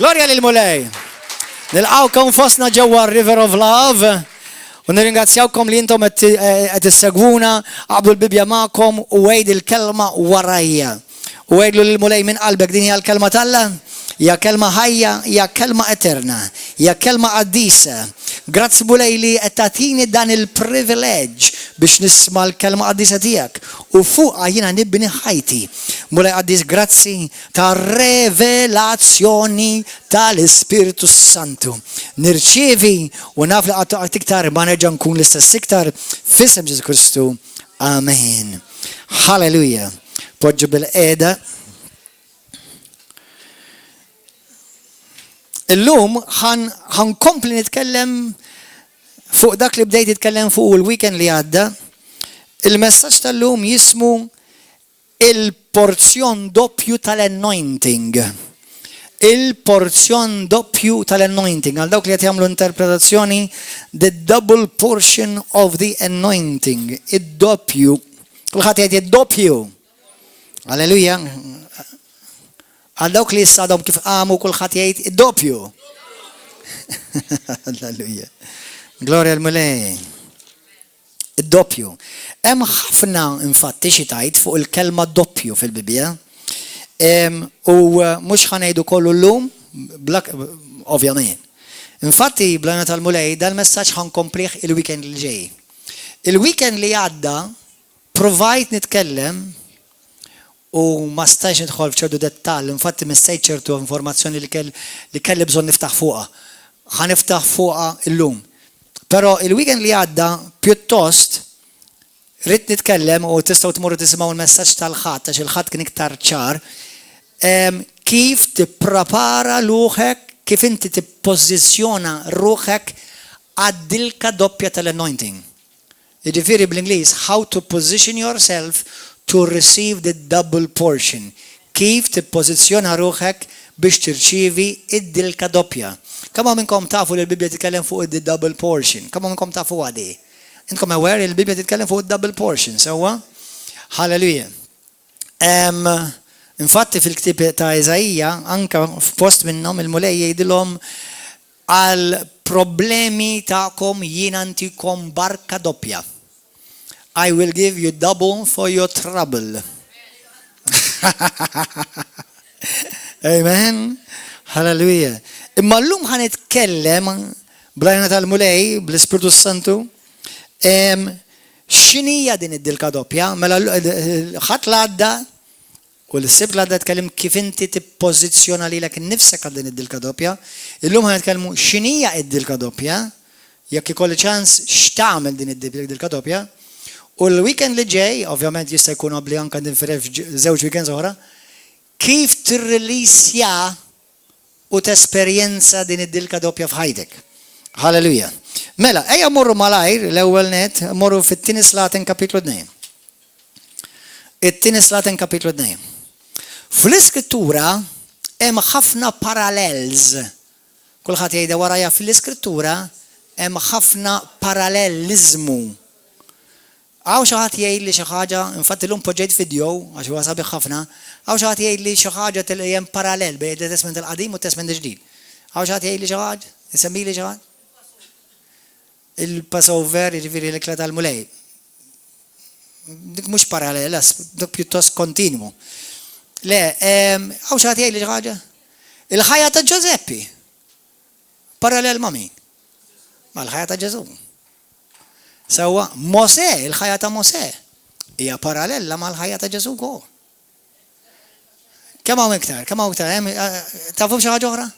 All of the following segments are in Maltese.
Gloria lil Mulej. Nilqawkom fostna ġewwa River of Love. U nirringrazzjawkom li intom qed tissegwuna qabdu l-Bibja magħkom u għejd il-kelma warajja. U għejdlu lil Mulej minn qalbek din hija l-kelma talla, hija kelma ħajja, hija kelma eterna, hija kelma qaddisa. Grazzi Mulej li qed tagħtini dan il-privileġġ biex nisma' l-kelma qaddisa tiegħek. U fuqha jiena nibni ħajti. Mulej qaddis grazzi ta' revelazzjoni tal-Ispiritu Santu. Nirċievi u naf li qatt iktar ma nerġa' nkun l-istess iktar f'isem Ġesu Kristu. Amen. Halleluja. Poġġu bil-qiegħda. Illum ħankompli nitkellem fuq dak li bdejt nitkellem fuq il-weekend li għadda. Il-messaġġ tal-lum jismu il-porzjon doppju tal-anointing. Il-porzjon doppju tal-anointing. Għal dawk li qed jagħmlu interpretazzjoni, the double portion of the anointing. Id-doppju. Kulħadd jgħid id-doppju. Alleluja. Għal dawk li jissadhom kif qamu kulħadd jgħid id-doppju. Alleluja. Gloria l-Mulej. Id-doppju. Hemm ħafna infatti xi tajt fuq il-kelma doppju fil-Bibja. U mhux ħanejdu kollu llum, ovvjament. Infatti blana tal-Mulej dal-messaġġ ħankomplih il-weekend li ġej. Il-weekend li għadda provajt nitkellem u ma stajx nidħol f'ċertu dettall, infatti missejt ċertu informazzjoni li kelli bżonn niftaħ fuqha. Ħaniftaħ fuqha illum. Però il-weekend li għadda pjuttost rid nitkellem u tistgħu tmorru tisimgħu l-messaġġ tal-ħadd għax il-ħadd kien iktar ċar. Kif tipprepara ruħek, kif inti tippożizzjona ruħek għad-dilka doppja tal-anointing. Jiġifieri bl-Ingliż, how to position yourself to receive the double portion. Kif tippożizzjona ruħek biex tirċievi id-dilka doppja. Kemm minnkom tafu li l-Bibja titkellem fuq id-double portion? Kemm minnkom tafu għadi? Intkom aware li l-Bibja titkellem fuq id-double portion, sewwa? Halleluja. Infatti fil-ktib ta' Eżajija, anke f'post minnhom il-Mulej jgħidilhom għal problemi tagħkom jien antikom barka doppja. I will give you double for your trouble. Amen. Halleluja. Imma llum ħanitkellem blajna tal-Mulej bl-Ispiritu Santu x'inhija din id-dilka doppja? Mela ħadd l-għadda u l-sibt l-għadda tkellem kif inti tippożizzjona lilek innifsek għal din id-dilka doppja. Illum ħanitkellmu x'inhija id-dilka doppja? Jekk ikolli ċans x'tagħmel din id-dilka doppja? U l-weekend li ġej, ovvjament jista' jkun obli anke nfiref żewġ weekends oħra, kif tirrilisja u tesperjenza din id-dilka doppja f'ħajtek. Halleluja. Mela, ejja morru malajr l-ewwel net, morru fit-tieni Slatin kapitlu 2. It-tieni Slatin kapitlu 2. Fl-Iskrittura hemm ħafna parallels. Kulħadd jgħidha warajja fl-Iskrittura hemm ħafna paralleliżmu. Għaw xaħat jgħid li xi ħaġa, infatti llum poġġejt video għax huwa sabiħ ħafna, għaw xaħat jgħid li xi ħaġa hemm parallel bejn it-Testament il-Qadim u t-Testament il-Ġdid. Għaw xaħat jgħid li xi ħaġa, isemmili xi ħaġa? Il-Passover, jiġifieri l-ikla tal-Mulej. Dik mhux parallel, dik pjuttost kontinwu. Le, għaw xaħat jgħid li xi ħaġa? Il-ħajja ta' Ġoseppi. Parallel ma' min? Ma' l-ħajja ta' Ġesu. Sewwa Mosè, il-ħajja ta' Mosè hija parallela mal-ħajja ta' Ġesu wkoll. Kemm hawn iktar? Tafu xi ħaġa oħra?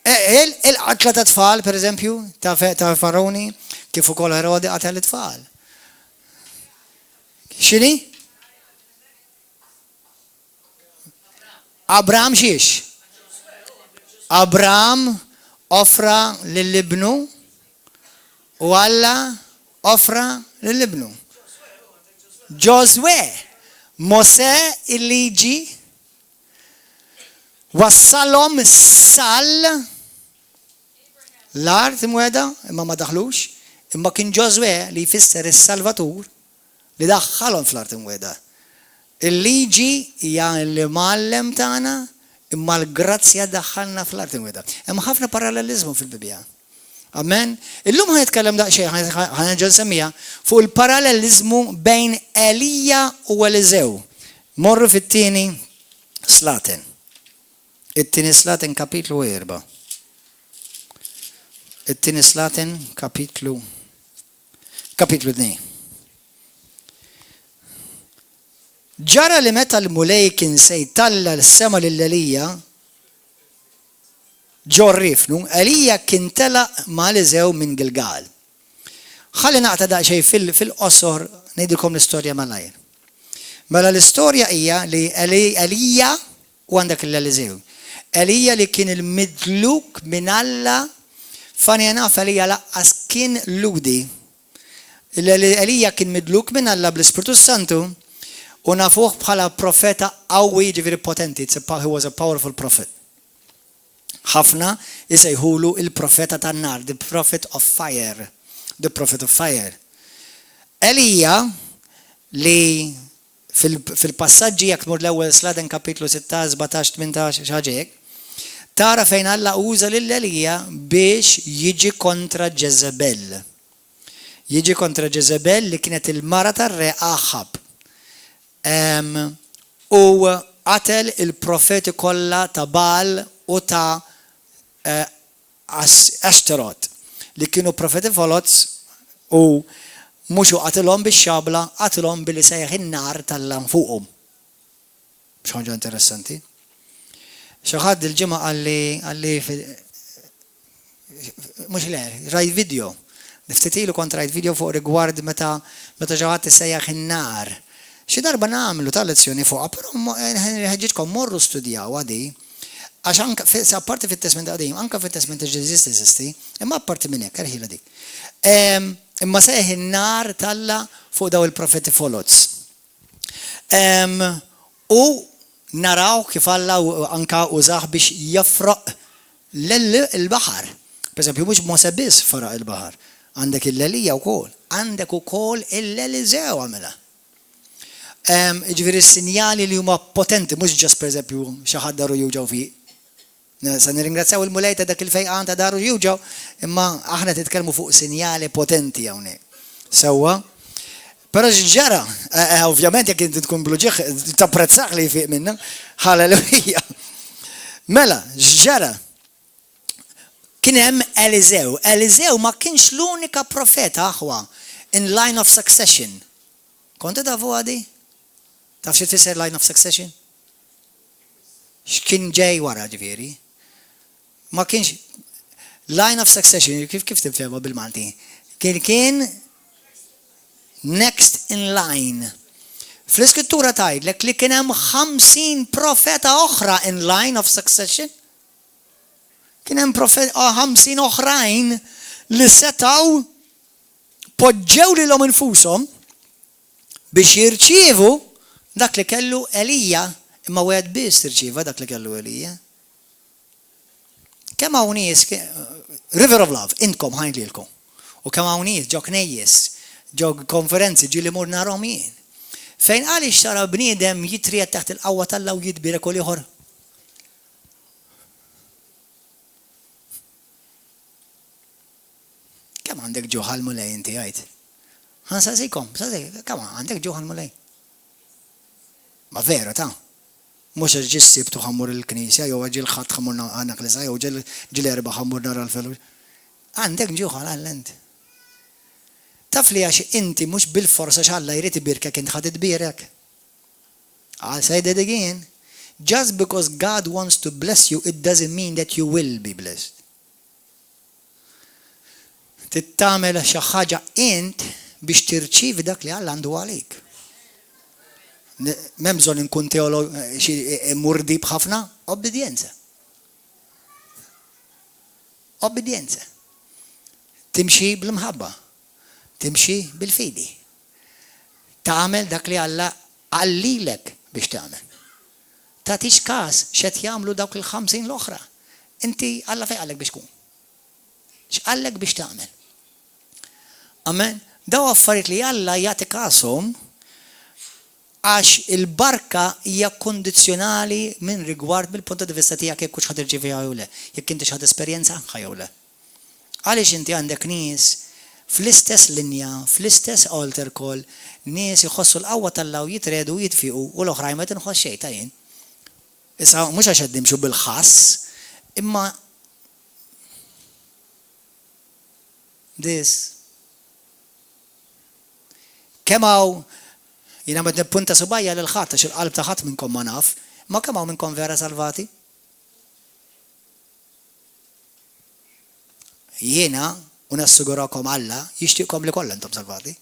Il-qatla ta' tfal, pereżempju, ta' Faroni, kif ukoll Herodi qatel it-tfal. X'inhi? Abraham xiex? Abraham offra lill-ibnu u Alla offra lill-ibnu. Ġoswe, Mosè il-liġi wassalhom sal l-art imweda, imma ma daħlux, imma kien Ġoswe li jfisser is-Salvatur li daħħalhom fl-art imweda. Il-liġi hija l-muallem tagħna, imma l-grazzja daħħalna fl-art inweda. Hemm ħafna parallelizmu fil-Bibja. Amen. Illum ħanitkellem daqsxejn ħanerġa' nsemmija fuq il-parallelizmu bejn Elija u Eliżew. Morru fit-tieni Slatin. It-tieni Slatin kapitlu 4. It-tieni Slatin kapitlu 2. Ġara li meta l-mulej kien se jtalla l-sema lil-Elija ġo rifnu, Elija kien telaq ma' Eliżew minn Gilgal. Ħalli naqta daqsxejn fil-qosor ngħidilkom l-istorja malajr. Mela l-istorja hija li Elija u għandek l-Eliżew. Elija li kien il-midluk minn Alla fani naf Elija laqqas kien ludi. Elija kien midluk minn Alla bl-Ispiritu Santu u nafuh bħala profeta qawwi ġifieri potenti. He was a powerful prophet. ħafna isejħulu il-profeta tan-nar, the prophet of fire. The prophet of fire. Elija li fil-passaġġi jekk tmur l-ewwel Slatin kapitlu 16, 17, 18 xi hekk, tara fejn Alla uża lil Elija biex jiġi kontra Ġeżebel. Jiġi kontra Ġeżebel li kienet il-mara tar-re Aħab. U qatel il-profeti kollha ta' Baal u ta' Ashtorot li kienu profeti folots u mhux qatilhom bix-xabla, qatilhom billi sejħ in-nar tal-lam fuqhom. X'ħaġa interessanti. Xi ħadd il-ġimgħa għalli mhux le, rajt video. Niftitilu kont rajt video fuq rigward meta ġewħat isejjaħ in-nar. Xi darba nagħmlu ta' lezzjoni fuqha, però ħeġġitkom morru studjaw għadi, għax anke apparti fit-Testament qdim, anke fit-Testament jeżisti, imma apparti minn hekk ħila dik. Imma sejħ in-nar talla fuq daw il-profeti folots. U naraw kif Alla anke użah biex jafraq l-baħar. Pereżempju mhux Mose biss faraq il-baħar. Għandek il-Elija wkoll, għandek ukoll il-Eliżew għamilha. Ġifieri s-sinjali li huma potenti, mhux ġast pereżempju xi ħadd daru juġaw fi. Se nirringrazzjaw il-mulej ta' dak il-fejqan ta' daru juġaw, imma aħna titkellmu fuq sinjali potenti hawnhekk. Sewwa. Però ġara, ovvjament jekk inti tkun bluġieħ tapprezzah li jfiq minna, ħalleluja. Mela, ġara. Kien hemm Eliżew. Eliżew ma kienx l-unika profeta aħwa in line of succession. Konta tafu għadi? Taf xi tfisser line of succession? X'kien ġej wara ġifieri? Ma kienx line of succession, kif tifhemha bil-Malti? Kien next in line. Fl-iskrittura tgħidlek li kien hemm 50 profeta oħra in line of succession. Kien hemm 50 oħrajn li setgħu poġġew lilhom infushom biex jirċievu dak li kellu Elija, imma wieħed biss tirċieva dak li kellu Elija. Kemm hawn nies River of Love, intkom ħajnlilkom. U kemm hawn nies ġo knejjes, ġo konferenzi ġieli mur narhom jien. Fejn għaliex tara bniedem jitried taħt il-qawwa tal-Alla u jitbirek u ieħor. Kemm għandek ġuħa l-mulej inti għajt? Ħansaqsikom, kemm għandek ġuħa l-mulej? Ma vera ta' mhux ġissib tuħammur il-Knisja jew ġil ħadd ħammurna għandna klisa jew ġil erba' ħammur nara l-felux. Għandek ġuħa għall-ent. Taf li għax inti mhux bil-forsa x'Alla jrid ibirkek int ħadd itbierek. I'll say that again. Just because God wants to bless you, it doesn't mean that you will be blessed. Tittamel xi ħaġa int biex tirċievi dak li Alla għandu għalik. M'hemm bżonn inkun teolog murdi b'ħafna obbedjenza. Obbedjenza. Timxi bl-mħabba. Timxi bil-fidi. Tagħmel dak li Alla għallilek biex tagħmel. Tagħtix każ x'qed jagħmlu dawk il-50 l-oħra. Inti Alla fejn qallek biex tkun. X'qallek biex tagħmel. Amen. Daw affarijiet li Alla jagħti kasom Għax il-barka hija kondizzjonali minn rigward mill-punt di vista tiegħek jekk hux ħad irċiviha jew le, jekk inti x'ħad esperjenza jew le. Għaliex inti għandek nies fl-istess linja, fl-istess altar call, nies jħossu l-qawwa tal-law jitredu jitfiqu u l-oħrajn ma tinħoss xejn ta' jien. Issa mhux għax qed nimxu bil-ħass, imma kemm hawn jiena qed nippunta subajja lil ħadd għax il-qalb ta' ħadd minnkom ma naf, ma kemm hawn minnkom vera salvati? Jiena u nassigurakom Alla jixtieqkom li kollha intom salvati.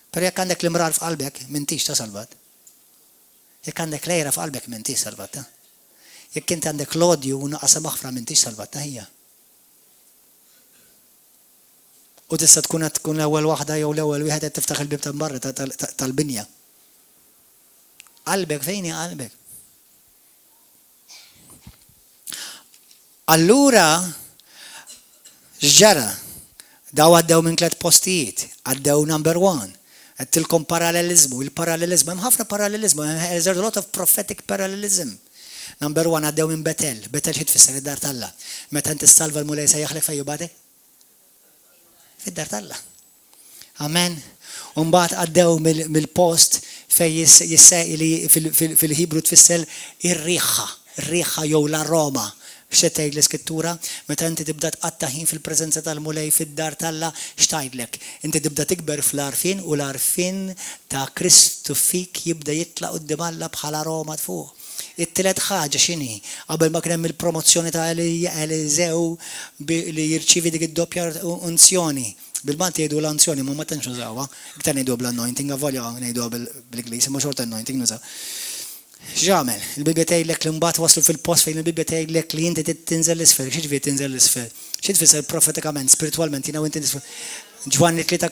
Però jekk għandek l-imrar f'qalbek m'intix ta' salvat. Jekk għandek lejra f'qalbek m'intix salvat. Jekk inti għandek l-odju u naqasa maħfra m'intix salvat hija. U tista' tkun l-ewwel waħda jew l-ewwel wieħed qed tiftaħ il-bib ta' barra tal-binja. Qalbek fejn hi qalbek? Allura x'ġara? Daw għaddew minn 3 postijiet, għaddew number 1. Għedtilkom parallelizmu, il-parallelizmu, hemm ħafna parallelizmu, there's a lot of prophetic parallelism. Number 1 għaddew minn Betel, Betel xi tfisser id-dar tal-Alla. Meta inti salva l-mulej se jaħlek fejn jibgħatek? Fid-dar tal-Alla. Amen. U mbagħad għaddew mill-post fejn jissejli fil-Ħibru tfisser ir-riħħa jew l-aroma. X'tgħid l-Iskrittura, meta inti tibda tqatta' ħin fil-preżenza tal-mulej fid-dar tal-Alla, x'tgħidlek? Inti tibda tikber fl-arfin u l-arfin ta' Kristu fik jibda jitlaq quddiem Alla bħala aroma fuq. It-tielet ħaġa x'inhi? Qabel ma kien hemm il-promozzjoni ta' Eliżew li jirċievi dik id-doppja unzjoni. Bil-bant jgħidu l-unzjoni, ma tantx nużawha. Iktar ngħidu bl-anointing, avolja ngħidu bil-Ingliż, ma xorta anointing nużaw. X'ġamel? Il-Bibja tgħidlek li mbagħad waslu fil-post fejn il-Bibja tgħidlek li inti tinżel l-isfel. X'ġifieri tinżel l-isfel? Xi tfisser profetikament, spiritwalment jiena inti Ġwanni 3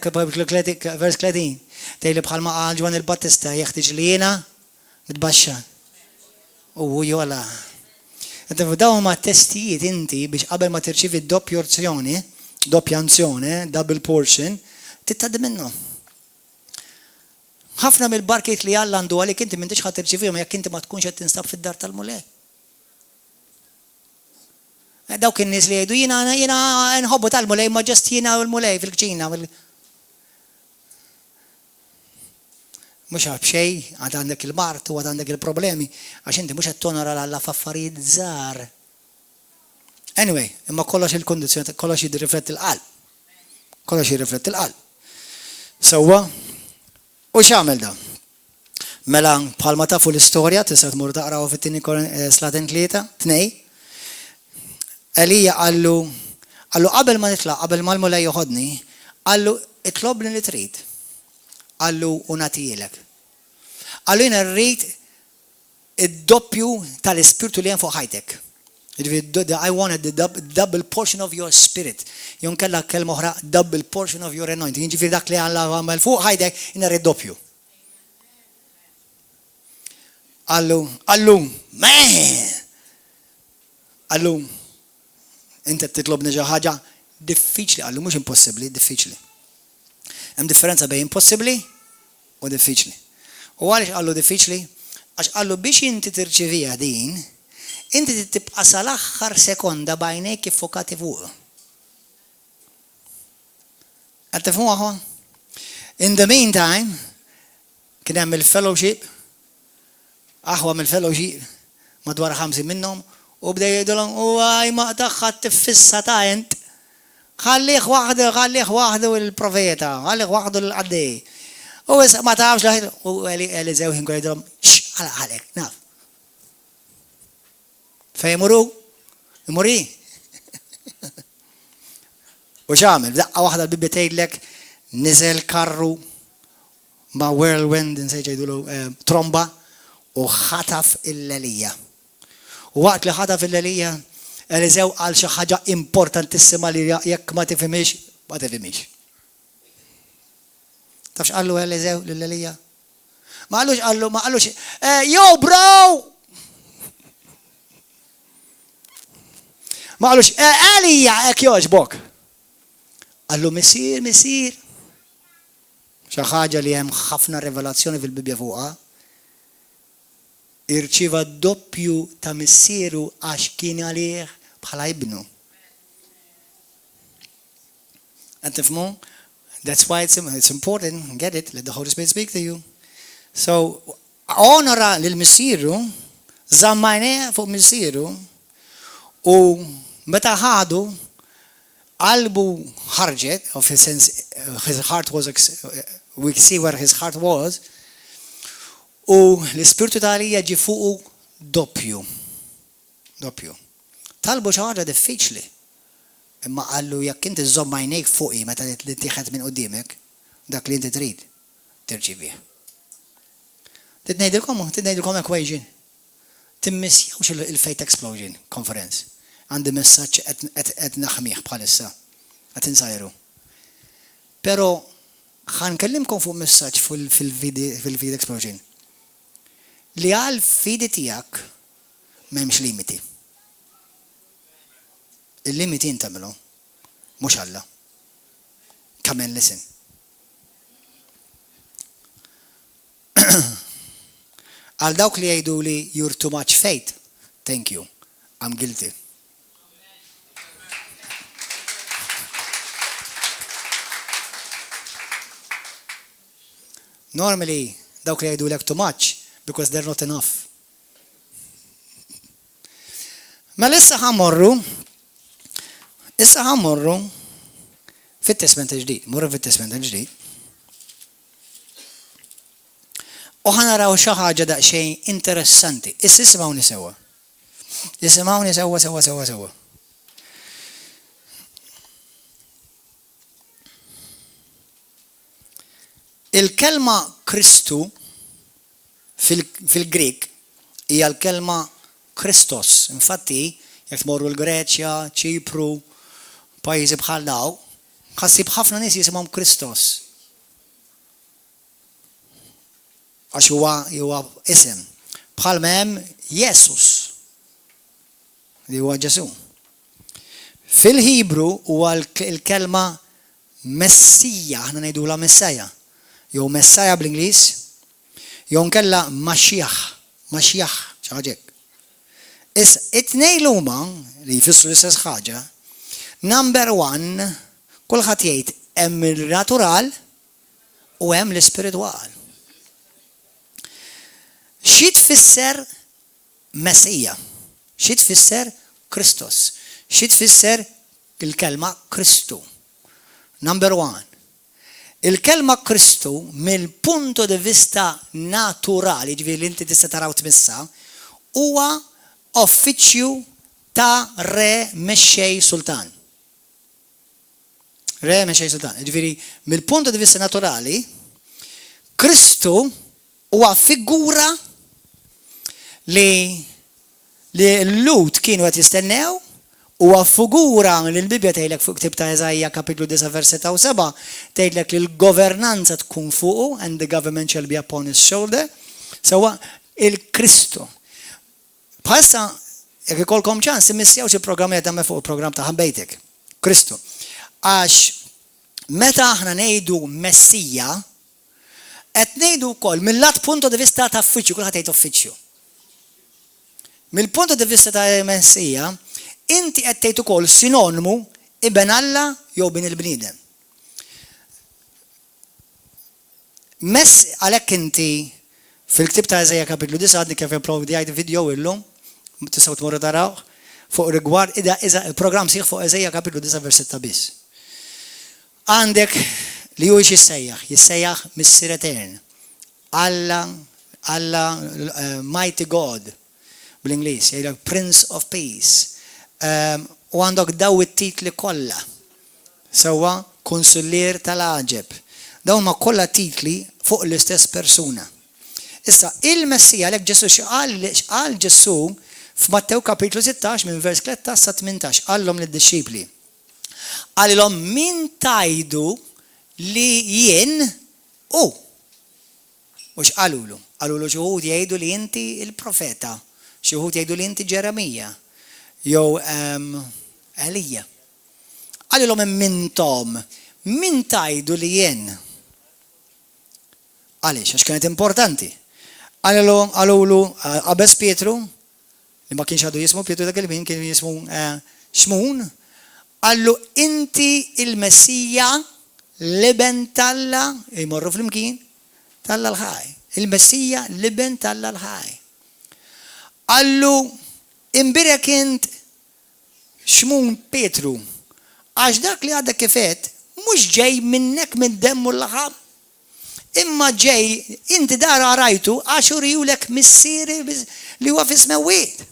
vers 30. Tgħidli bħalma qal Ġwanni il-Battista jeħtieġ li jiena nitbaxxa. U jola. Dawn ma testijiet inti biex qabel ma tirċievi doppja unzjoni, double portion, tittaddi minnhom. Ħafna mill-barkiet li Alla għandu għalik inti m'intix ħadd tirċivihom jekk inti ma tkunx qed tinstab fid-dar tal-mulej. Dawk in-nies li jgħidu jiena nħobbu tal-mulej ma ġast jiena u l-mulej fil-kċina. Mhux għab xejn għad għandek il-mart u għad għandek il-problemi għax inti mhux qed tonora l-Alla f'affarijiet żgħar. Anyway, imma kollox il-kondizzjoni kollox jirrifletti l-qalb. Kollox jirrifletti l-qalb. Sewwa u x'għamel da? Mela bħalma tafu l-istorja tista' tmur taqraw fit-tieni Slatin 2. Elija qallu qabel ma nitlaq, qabel ma l-mulej joħodni, qallu itlobni li trid. Qallu u nagħtilek. Qallu jiena rrid id-doppju tal-ispirtu li hemm fuq ħajtek. I wanted the double portion of your spirit. Jon kella kelma oħra double portion of your anointing. Ġifieri dak li Alla għamel fuq ħajdek jiena rrid doppju. Allu, man! Allu, inti titlobni xi ħaġa diffiċli, allu mhux impossibbli, diffiċli. Hemm differenza bejn impossibbli u diffiċli. U għaliex qallu diffiċli? Għax qallu biex inti tirċivija din, inti tibqa' sal-aħħar sekonda bajnejk iffokati fuq. Qed tifhmu aħwa? In the meantime, kien hemm il-fellowship, aħwa mill-fellowship, madwar 50 minnhom, u bda jgħidulhom u għaj ma taħħad tiffissa ta' int. Ħallih waħdu il-profeta, ħallih waħdu l-qaddej. U ma tafx laħid, u Eliżew ħin jgħidulhom, ħalek, naf. Fej imuri. U x'għamel, daqqa waħda l-Bibja tgħidlek niżel karru ma' whirlwind, insejġ jgħidulu tromba u ħataf il-Elija. U waqt li ħataf il-Elija, Eliżew qal xi ħaġa importantissima li jekk ma tifhimix, ma tifhimix. Tafx qallu Eliżew lill-Elija? Ma qallux, yo bro! Ma qallux, Elija, ek joġbok. Qallu, missir. xi ħaġa li hemm ħafna rivelazzjoni fil-Bibja fuqha, irċieva doppju ta' missieru għax kien għalih bħala ibnu. And tifhmu? That's why it's important. Get it? Let the Holy Spirit speak to you. So, onora lil missieru, zammajneh fuq missieru, u meta ħadu qalbu ħarġet, of his heart was, we see where his heart was, u l-Ispiritu tal-Għalija ġi fuqu doppju. Talbu xi ħaġa diffiċli. Imma qallu jekk inti żomm għajnejk fuqi meta li tieħed minn quddiemek, dak li inti trid tirċivih. Titngħidilkom hekk wejġin. Timmissjawx il-Faith Explosion Conference. Għandi messaġġ qed naħmih bħalissa. Qed insajru. Però ħankellimkom fuq messaġġ fil-Faith Explosion. Li għal fidi tiegħek m'hemmx limiti. Il-limiti jintamlu, mux Alla. Come and listen. Għal dawk li jgħidu li you're too much faith, thank you, I'm guilty. Normally, dawk li jgħidu like too much, because they're not enough. Ma lissa ħammorru fit-Testament il-ġdid, morru fit-Testament il-ġdid. U ħanaraw xi ħaġa daqsxejn interessanti. Issa isimgħuni sewwa. Isimgħuni sewwa. Il-kelma Kristu fil-Grik hija l-kelma Kristos. Infatti, jekk tmorru l-Greċja, Ċipru, pajjiżi bħal daw, ħassib ħafna nies jisimhom Kristos. Għax huwa isem. Bħal hemm Jesus. Li huwa Ġesu. Fil-Ħibru huwa l-kelma Messija, aħna ngħidula Messija. Jew Messaja bl-Ingliż, jew nkella Maxjah, xi ħaġa hekk. Issa it-tnejn huma li jfissru l-istess ħaġa. Number one, kulħadd jgħid hemm il-natural u hemm l-ispiritwal. Xi tfisser Messija? Xi tfisser Kristos? Xi tfisser il-kelma Kristu? Number one. Il-kelma Kristu mill-punto di vista naturali, ġifieri li inti tista' taraw tmissa, huwa uffiċċju ta' re mexxej sultan. Re mexxej sultan. Ġifieri mill-punto di vista naturali, Kristu huwa figura li l-Lut kienu qed jistennew, huwa figura li l-Bibja tgħidlek fuq ktieb ta' Eżajja kapitlu 9 vers 7 tgħidlek li l-governanza tkun fuqu and the government shall be upon his shoulder. Sewwa il-Kristu. Bħalissa jekk ikolkom ċans immissjaw xi programm qed tagħmel fuq il-programm ta' ħambejtek. Kristu. Għax meta aħna ngħidu Messija, qed ngħidu wkoll mill-lat punto di vista ta' uffiċċju, kulħadd jgħid uffiċċju. Mill-punto di vista ta' Messija, inti qed tgħid ukoll sinonimu ibn Alla jew bin il-bniedem. Għalhekk inti fil-ktieb ta' Eżajja kapitlu 9 għadni kif improvdi għajt video illum, tistgħu tmorru taraw fuq rigward il-programm sieħ fuq Eżajja kapitlu 9 vers 6 biss. Għandek li hu jissejjaħ Missier Etern. Alla Mighty God bl-Ingliż, jgħidlek Prince of Peace. U għandok daw it-titli kollha. Sewwa Konsullier tal-Aġeb. Dawn ma kollha titli fuq l-istess persuna. Issa il-Messija għalhekk Ġesu x'qal Ġesu f'Mattew kapitlu 16 minn vers 13 sa 18 qallhom lid-disċipli. Qalilhom min tajdu li jien hu. Mhux qalulu. Qalulu xi wħud jgħidu li inti il-profeta, xi wħud jgħidu li inti Ġeremija, jew Elija. Qalilhom mintom, min tajdu li jien. Għaliex, għax kienet importanti. Għallu għabes Pietru, li ma kienx għadu jismu Pietru dak il-min, kien jismu Xmun, għallu inti il-Messija liben talla, jmorru fl-imkien, talla l-ħaj. Il-Messija liben talla l-ħaj. Għallu imbirek int Xmun Pietru, għax dak li għadda kifet, mux ġej minnek minn demmu l-ħab, imma ġej, inti dara rajtu, għax urijulek missiri li huwa fi smewit.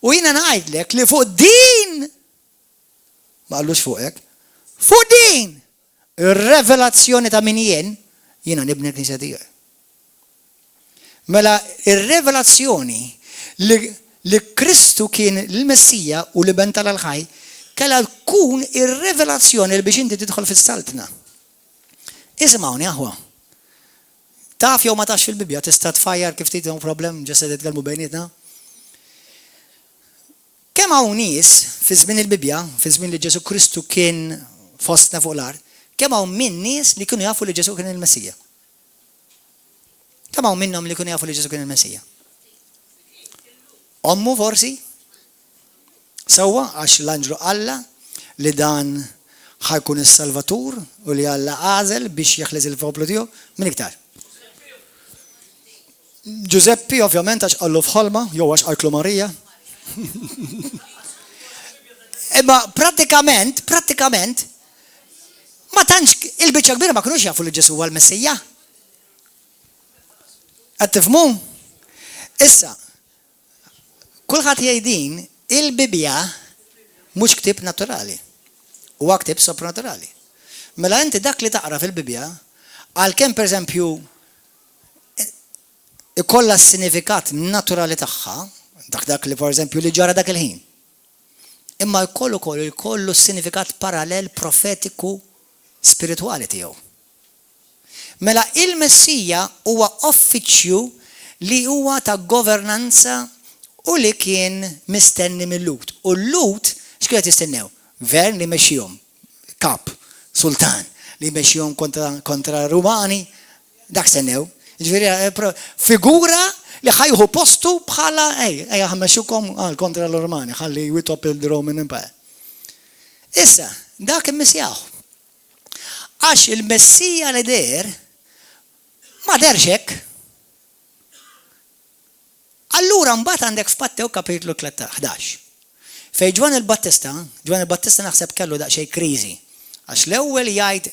U jina najdlek li fuq din, ma għallux fuqek, fuq din, il-revelazzjoni ta' min jina nibni l-Knisja tiegħi. Mela il-revelazzjoni li Kristu kien l-Messija u li ben tal-ħaj, kella tkun il-revelazzjoni li biex inti tidħol fis-saltna. Ismawni aħwa. Taf jew ma tax fil-Bibja tista' tfajjar kif trid problem ġesta titkellmu bejnietna. Kemm hawn nies fi żmien il-Bibja, fi żmien li Ġesu Kristu kien fostna fuq l-art, kemm hawn min nies li kienu jafu li Ġesu kien il-Messija. Kemm hawn minnhom li kienu jafu li Ġesu kien il-Messija. Ommu forsi? Sewwa għax l-anġlu Alla li dan ħajkun is-Salvatur u li Alla għażel biex jeħles il-poplu tiegħu min iktar. Giuseppi ovvjament għax qallu f'ħolma jew għax qalklu Marija. Imma prattikament ma tantx il-biċċa kbira ma kinux jafu li Ġesu huwa l-Messija. Qed tifhmu? Issa, kulħadd jgħidin il-Bibja mhux ktieb naturali, huwa ktieb soprannaturali. Mela inti dak li taqra fil-Bibja, għalkemm pereżempju ikollha s-sinifikat naturali tagħha, dak li pereżempju li ġara dak il-ħin. Imma jkollu s-sinifikat parallel profetiku spiritwali tiegħu. Mela il-Messija huwa uffiċċju li huwa ta' governanza u li kien mistenni mill-Lut. U l-Lut, x'kienet jistennew? Gvern li mexxihom, kap, sultan, li mexxihom kontra Rumani, dak stennew. Ġifieri figura li ħajħu postu bħala ħammexxukom kontra l-Rumani, ħalli jwitop il-Roman Empire. Issa, dak immissjaħu. Għax il-Messija li der ma derx hekk. Allura mbagħad għandek f'Mattew kapitlu 11. Fejn Ġwan il-Battista naħseb kellu daqsxejn kriżi. Għax l-ewwel jgħid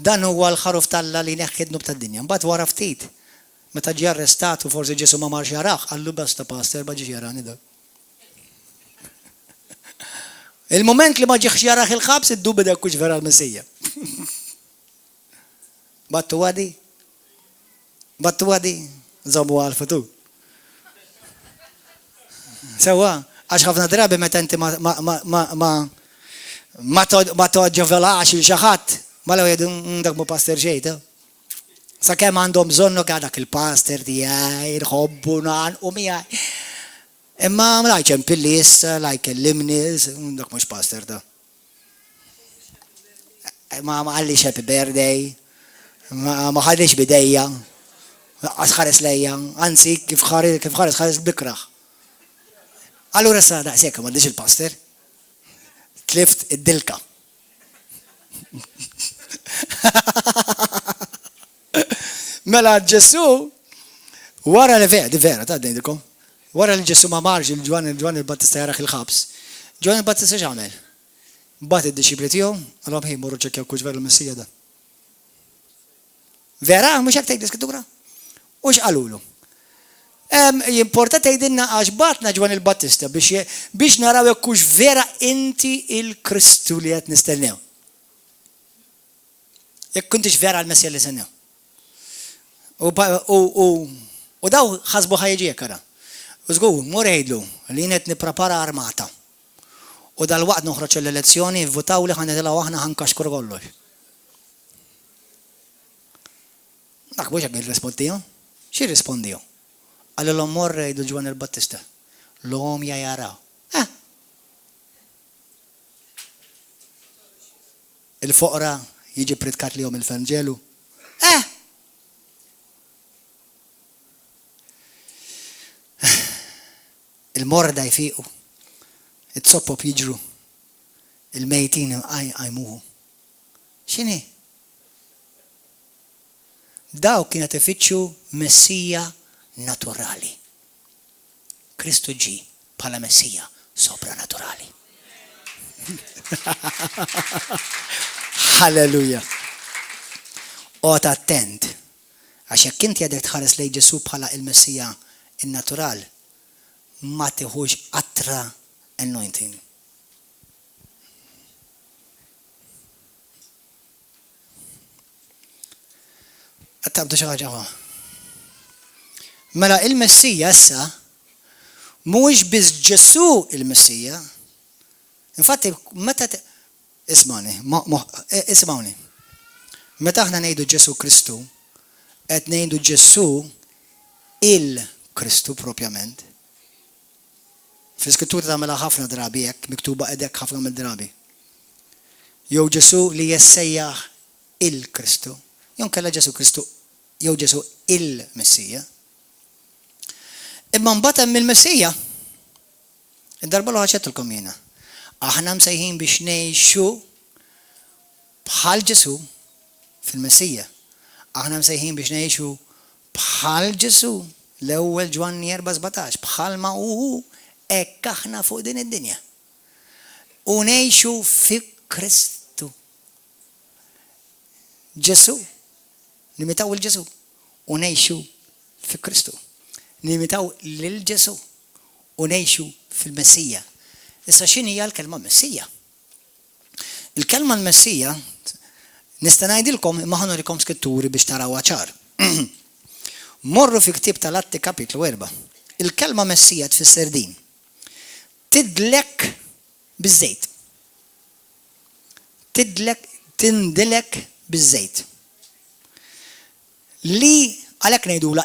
dan huwa l-ħaruf Talla li neħħidnu b'tad-dinja. Mbagħad wara ftit meta ġie arrestat u forsi Ġesu ma marx jarah, qallu basta pastor ma ġiex jarani dak. Il-moment li ma ġiex jarah il-ħabs iddubi dak hux vera l-Messija. Battu għadi, żommu għal-futur. Sewa, għax ħafna drabi meta inti ma toġġovelax il-xaħat, ma l għedu dak mu pastor ġejta. Sa' kem għandhom bżonnu dak il-pastor tijaj, il-ħobbu, u mijaj. Imma lajċem pillis, lajk il-limnis, dak mux pastor da. Ma għallix happy birthday, ma ħallix bidejja, għasħares lejja, anzi kif ħares bikraħ. Allura sa daqsek ma diġ il-pastor, tlift id-dilka. Mela Ġesu, wara li vera, ta' d-dejdikom, wara li Ġesu ma marġ il-Ġwan il-Battista jaraħ il-ħabs, Ġwan il-Battista ġamel, bat id-disċipli tiegħu, għalhom ħej morru ċekkjaw kux vera l-Messija da. Vera, mhux hekk tgħid l-Iskrittura? U x'qalulu? Jimporta tgħidilna għax batna Ġwan il-Battista biex naraw jekk hux vera inti il-Kristu li qed nistennew. Jekk kuntix vera l-Messija li sennew. U daw ħasbu ħajġi kara. U żgur, mur jgħidlu li qed nipprepara armata. U dal-waqt noħroġ l-elezzjoni, votaw li ħanetilgħu aħna ħankaxkru kollox. Dak mhux hekk irrispondihom. Xi rrispondihom? Għallu l-ommor jgħidu Ġwan il-Battista. L-om jaraw. Il-foqra jiġi pritkat li jom il-Vangelu. il-morda jfiqu, it-soppop jiġru, il-mejtin għajmuhu. X'inhi? Daw kienet ifittxu Messija naturali. Kristu ġi bħala Messija sopranaturali. Halleluja. Ot attent, għax jekk inti għadek tħares lejn Ġesu bħala il-Messija in-natural, ma tieħux attra anointing. Għattabdu xaħġa. Mela il-Messija issa mhuwiex biss Ġesu il-Messija. Infatti, meta ismawni. Meta aħna ngħidu Ġesu Kristu, qed ngħidu Ġesu il-Kristu propjament. Fl-Iskrittura tagħmilha ħafna drabi hekk, miktuba hekk ħafna mill-drabi. Jew Ġesu li jessejjaħ il-Kristu. Jew kellha Ġesu Kristu, jew Ġesu il-Messija. Imma mbagħad hemm il-Messija. Id-darba l ħaċetulkom jiena. Aħna msejħin biex ngħixu bħal Ġesu fil-Messija. Aħna msejħin biex ngħixu bħal Ġesu l-ewwel Ġwanni 4:17 bħalma hu hekk aħna fuq din id-dinja. U ngħixu fi Kristu. Ġesu. Nimitaw il-Ġesu. U ngħixu fi Kristu. Nimitaw lil Ġesu. U ngħixu fil-Messija. Issa x'inhi hija l-kelma Messija? Il-kelma l-Messija nista' ngħidilkom imma ħanurikom Skritturi biex tarawha ċar. Morru fi ktieb tal-Atti kapitlu 4. Il-kelma Messija tfisser din. Tidlek biż-żejt. Tindilek biż-żejt. Li għalhekk ngħidula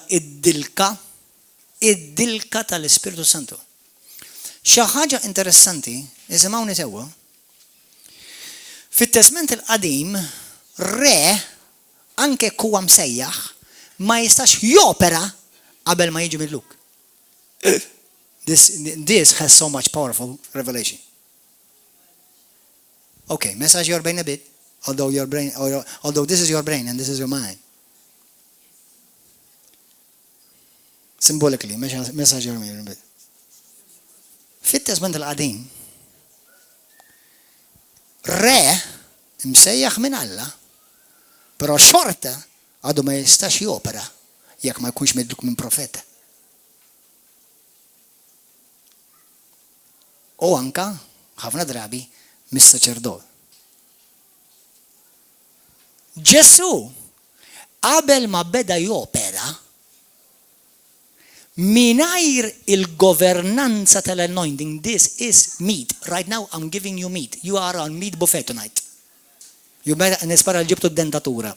id-dilka tal-Ispiritu Santu. Xi ħaġa interessanti, isimgħuni sewwa. Fit-Testament il-Qadim, re anke huwa msejjaħ ma jistax jopera qabel ma jiġi mill-luk. This has so much powerful revelation. Okay, massage your brain a bit, although this is your brain and this is your mind. Symbolically, massage your brain a bit. Fit-Testament il-Qadim, re msejjaħ minn Alla, però xorta għadu ma jistax jopera jekk ma jkunx medluk minn profeta. U anka ħafna drabi mis-saċerdot. Ġesu qabel ma beda jopera minajr il-governanza tal-anointing. This is meat. Right now I'm giving you meat. You are on meat buffet tonight. You better nispara ġibtu d-dentatura.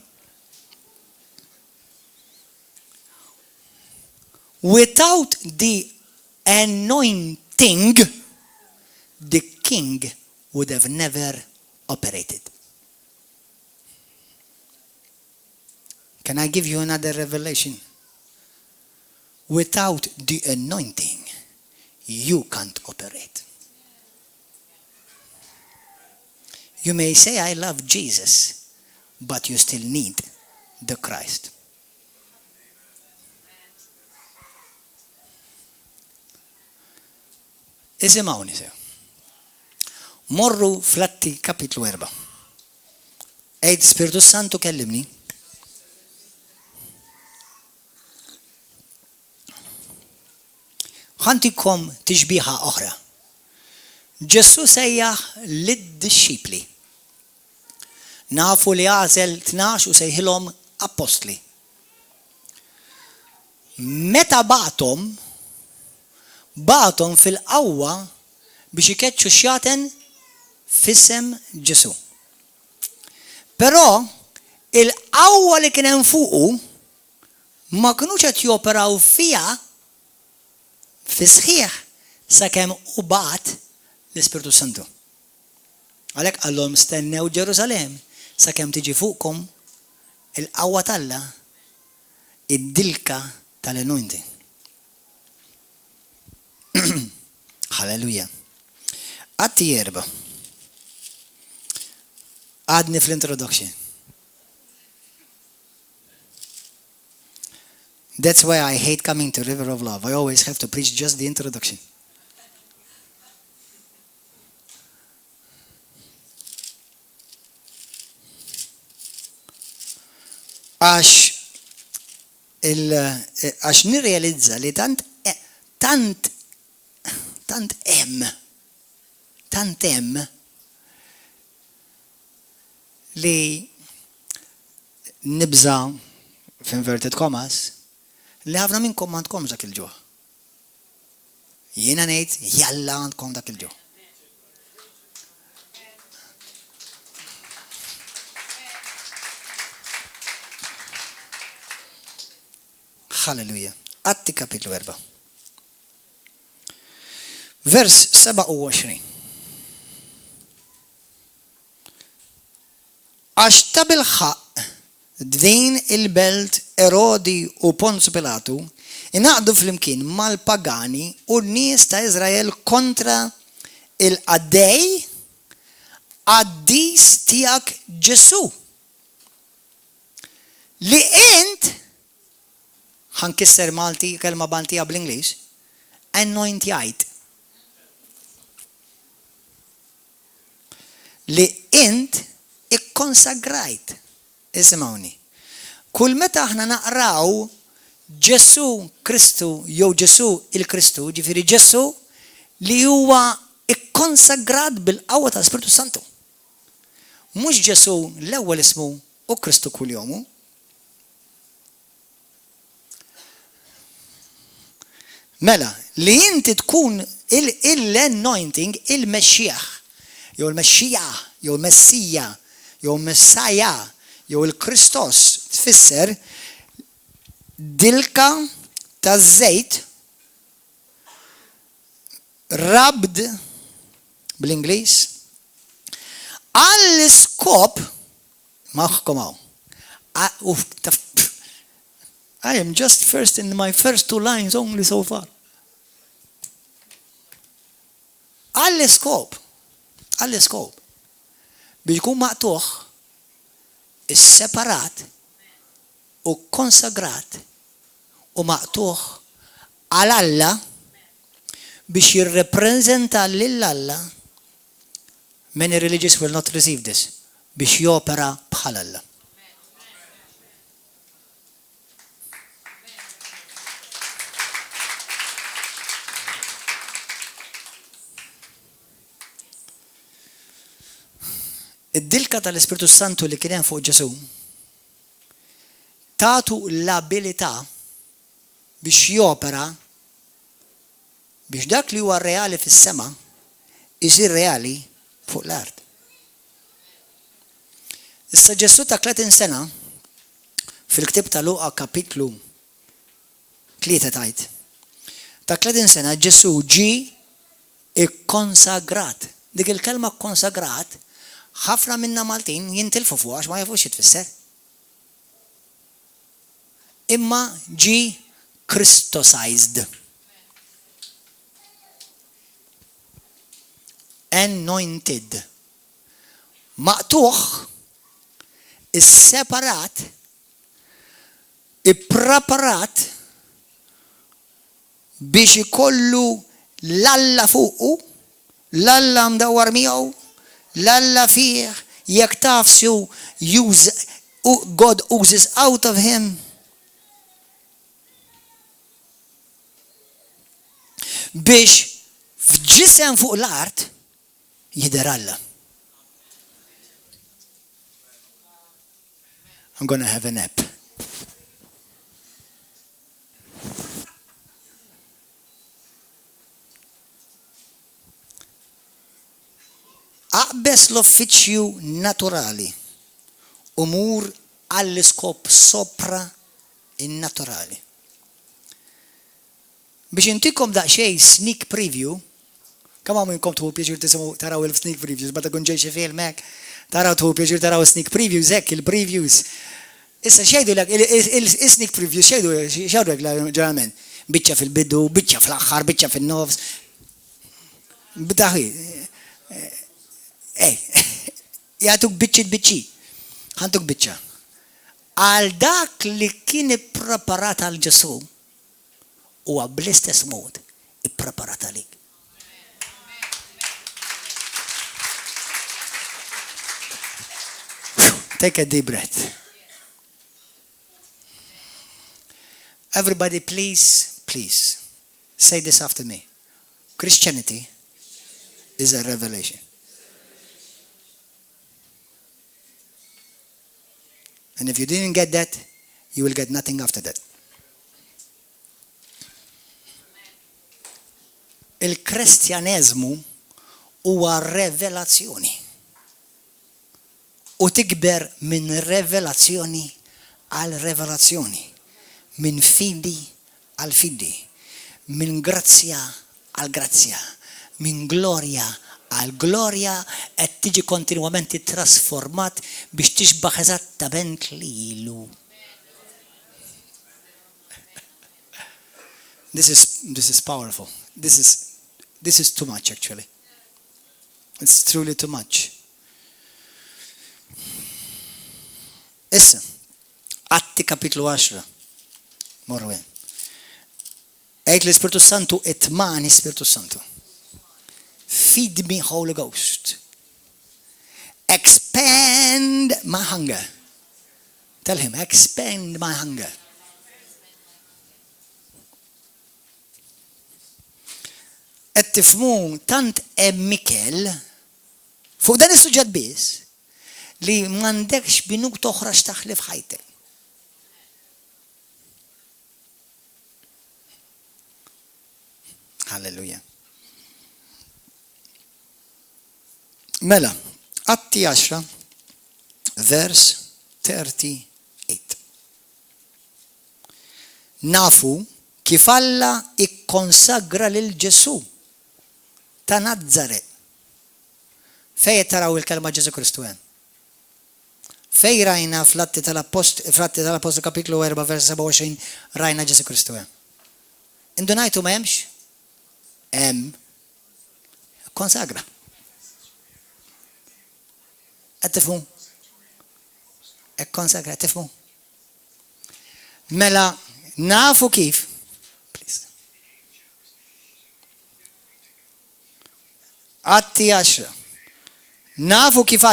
Without the anointing, the king would have never operated. Can I give you another revelation? Without the anointing, you can't operate. You may say, I love Jesus, but you still need the Christ. Isimgħuni sew. Morru fl-Atti kapitlu 4. Ejd Spiritu Santu kellimni. Ħantikom tixbiħa oħra. Ġesu sejjaħ lid-disċipli. Nafu li għażel 12 u sejħilhom apostli. Meta bagħathom fil-qawwa biex ikeċċu xjaten f'isem Ġesu. Però il-qawwa li kien hemm fuqu ma kinux qed joperaw fiha fisħieħ sakemm u bagħat l-Ispiritu Santu. Għalhekk qallhom stennew Ġerusalemm sakemm tiġi fuqkom il-qawwa talla id-dilka tal-anointing. Hallelujah. Atti jerba. Għadni fl-introduction. That's why I hate coming to River of Love. I always have to preach just the introduction. Għax nirrealizza li tant hemm li nibża f'inverted commas li ħafna minnkom m'għandkomx dak il-ġuħ. Jiena ngħid jalla għandkom dak il-ġuħ. Halleluja. Atti kapitlu 4. Vers 27. Għax ta' bil-ħaq din il-belt Erodi u Ponzu Pilatu inaqdu fl-imkien mal-pagani u n-nies ta' Izrael kontra il-qaddej għaddis tijak Ġesu. Li int ħankisser Malti kelma bantija bl-Ingliż anointjajt. Li int ikkonsagrajt. Isimgħuni. Kull meta aħna naqraw Ġesu Kristu jew Ġesu il-Kristu, ġifieri Ġesu li huwa ikkonsagrat bil-qawwa tal-Spiritu Santu. Mhux Ġesu l-ewwel ismu u Kristu kuljum. Mela, li inti tkun il-anointing, il-mexxieħ, jew il-mexxija, jew il-messija, jew il-messaja, jew il-Kristos tfisser dilka ta' żejt rabd bl-Ingliż għall-iskop maħkom hawn. I am just first in my first 2 lines only so far. Għall-iskop biex jkun maqtuħ is-separat u konsagrat u maqtuħ għal Alla biex jirrepreżenta lil Alla. Many religious will not receive this. Biex jopera bħal Alla. Id-dilka tal-Ispiritu Santu li kien hemm fuq Ġesu tagħtu l-abilità biex jopera biex dak li huwa reali fis-sema isir reali fuq l-art. Issa Ġesu ta' 30 sena fil-ktieb ta' Luqa kapitlu 3 tajt. Ta' 30 sena Ġesu ġi ikkonsagrat. Dik il-kelma konsagrat ħafna minna Maltin jintilfu fuq għax ma jafux jitfisser. Imma ġi Christosized. Anointed. Maqtuħ is-separat ippreparat biex ikollu l-Alla fuqu, l-Alla mdawwar miegħu, l-Alla fih, jekk taf God oozes out of him. Biex f'ġisem fuq l-art jidher Alla. I'm gonna have a nap. Aqbes l-uffiċċju naturali u mur għall-iskop sopra in-naturali. Biex intikom daqsxejn sneak preview, kemm hawn minnkom tħu pjaċir tisimgħu taraw il-sneak previews, meta tkun ġej xi film hekk, taraw tħu pjaċir taraw sneak previews hekk il-previews. Issa xejdulek il-sneak previews xejdulek ġeneralment. Biċċa fil-bidu, biċċa fl-aħħar, biċċa fin-nofs. Bitaħi. Jgħatuk biċċi. Ħantuk biċċa. Għal dak li kien ippreparat għal Ġesu u bl-istess mod ippreparat għalik. Take a deep breath. Everybody, please say this after me. Christianity is a revelation. And if you didn't get that, you will get nothing after that. Il-Kristjaneżmu huwa revelazzjoni. U tikber minn revelazzjoni għal revelazzjoni. Minn fidi għal fidi. Minn grazzja għal grazzja. Minn glorja għal glorja qed tiġi kontinwament trasformat biex tixbaħ eżattament lilu. This is powerful. This is too much actually. It's truly too much. Issa, Atti kapitlu 10. Morru għen. Ejt l-Spiritu Santu etmani Spiritu Santu. Feed me, Holy Ghost. Expand my hunger. Tell him, expand my hunger. Et tifmu tant Mikel fuq dan is-suġġett biss li m'għandekx binuk toħra x'taħli f'ħajtek. Halleluja. Mela, Atti 10, vers 38. Nafu kif Alla ikkonsagra lil Ġesu ta' Nazzare. Fej taraw il-kelma Ġesu Kristu hemm? Fej rajna fl-Atti tal-Apostol kapitlu 4 vers 27 rajna Ġesu Kristu hemm? Indunajtu ma hemmx? Hemm konsagra. Qed tifhmu? Hekk konsagra, qed tifhmu? Mela nafu kif? Please. Atti 10. Nafu kif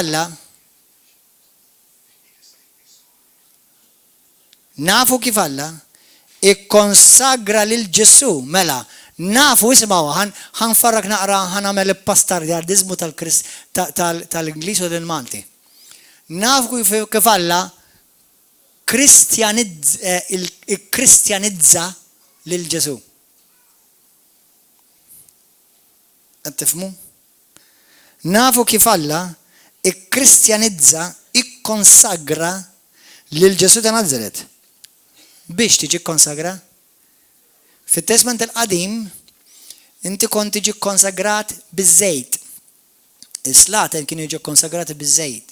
Alla ikkonsagra lil Ġesu. Mela, nafu ismaw, ħanfarrak naqra ħanamel il-pastardjardizmu tal-Ingliż u tal-Malti. Nafu kif Alla kristjanizza lil Ġesu. Qed tifhmu? Nafu kif Alla ikkristjanizza, ikkonsagra lil Ġesu ta' Nazaret. Biex tiġi konsagra? Fit-Testament il-qadim inti kont tiġi konsagrat biż-żejt. Is-slaten kienu jiġu konsagrati biż-żejt.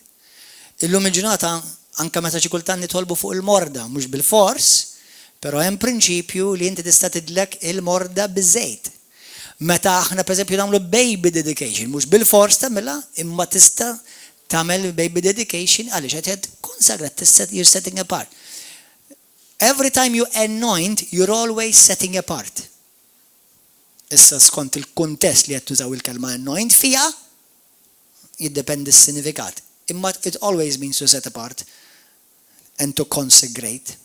Illum il-ġurnata anke meta xi kultant nitolbu fuq il-morda, mhux bil-fors, però hemm prinċipju li inti tista' tidlek il-morda biż-żejt. Meta aħna pereżempju nagħmlu baby dedication, mhux bil-fors tagħmilha, imma tista' tagħmel baby dedication għaliex qed konsagrat, you're setting apart. Every time you anoint, you're always setting apart. Issa skont il-kuntest li qed tużaw il-kelma anoint fija, jiddependi s-sinifikat. Imma it always means to set apart and to consecrate.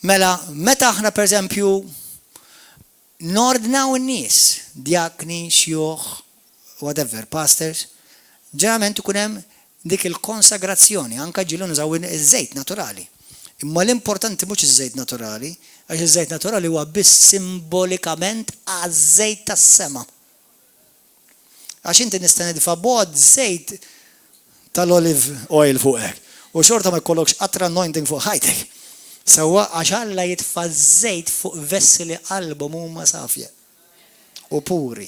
Mela, meta aħna pereżempju nordnaw in-nies, djakni, xjuħ, whatever, pastors, ġeneralment ikun hemm dik il-konsagrazzjoni, anke ġielu nużaw iż-żejt naturali. Imma l-importanti mhux iż-żejt naturali, għax iż-żejt naturali huwa biss simbolikament għaż-żejt tas-sema. Għax inti nista' nidfa' bod żejt tal-olive oil fuq hekk. U xorta ma jkollokx qatra anointing fuq ħajtek. Sewwa għax Alla jitfa' żejt fuq vessili qalbhom huma safja u puri.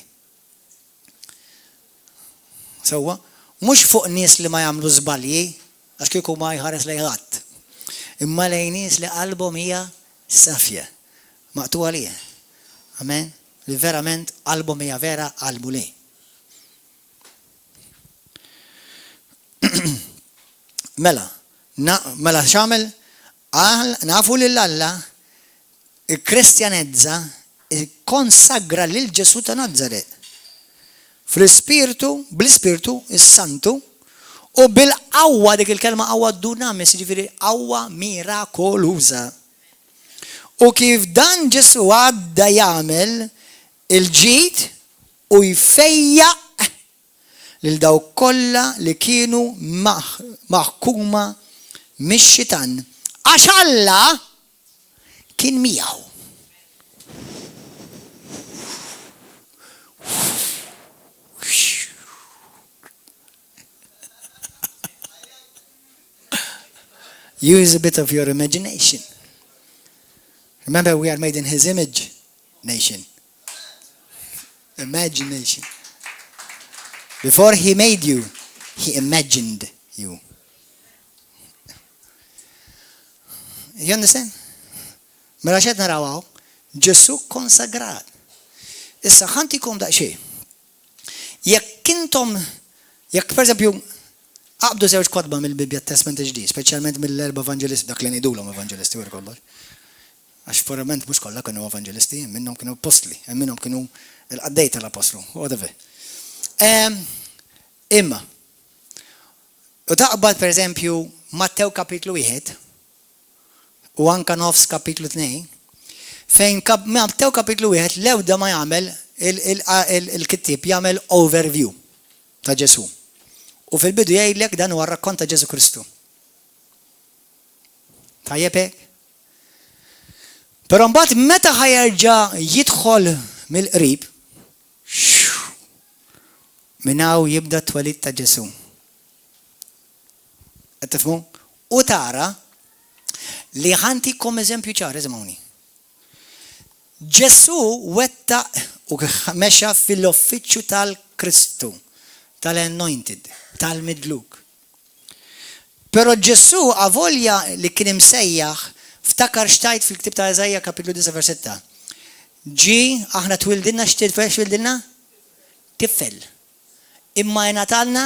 Sewwa mhux fuq nies li ma jagħmlu żbalji għax kieku ma jħares lejn ħadd. Imma lejn nies li qalbhom hija safja. Maqtuha lija. Amen. li verament qalbhom hija vera qalbu lej. Mela x'għamel? Nafu li l-Alla il-Kristjanezza konsagra lil Ġesu ta' Nazaret. Fl-Ispirtu, bl-Ispirtu, is-Santu, u bil-qawwa dik il-kelma qawwa dunamis, jiġifieri qawwa mirakoluża. U kif dan Ġesu għadda jagħmel il-ġid u jfejjaq lil dawk kollha li kienu maħkuma mix-xitan. Għax Alla kien miegħu. Use a bit of your imagination. Remember, we are made in His image, nation. Imagination. Before He made you, He imagined you. You understand? Mela xed naraw Ġesu konsagrat. Issa ħantikom daqsxejn. Jekk pereżempju qabdu żewġ kotba mill-Bibja Testament ġdid, speċjalment mill-erba' Evanġelisti, dak li ngħidulhom Evanġelisti wara kollox. Għax forament mhux kollha kienu Evanġelisti, minnhom kienu apostli, minnhom kienu l-qaddej tal-apostlu, whatever. Imma u taqbad pereżempju Mattew kapitlu 1 u anka nofs kapitlu 2 fejn Mattew kapitlu 1 l-ewda ma jagħmel il-kittieb jagħmel overview ta' Ġesu. U fil-bidu jgħidlek dan huwa r-rakkont ta' Ġesu Kristu. Tajjeb hekk? Però mbagħad meta ħajerġa' jidħol mill-qrib minn hawn jibda t-twelid ta' Ġesu. Qed tifhmu? U tara li ħantikom eżempju ċar iżmawni. Ġesu wettaq u mexa fil-uffiċċju tal-Kristu, tal-anointed, tal-midluk. Però Ġesu avolja li kien imsejjaħ ftakar xtajt fil-ktib ta' Eżajja kapitlu 9 vers 6. Aħna twildilna x'twildilna? Tifel. Imma jingħatalna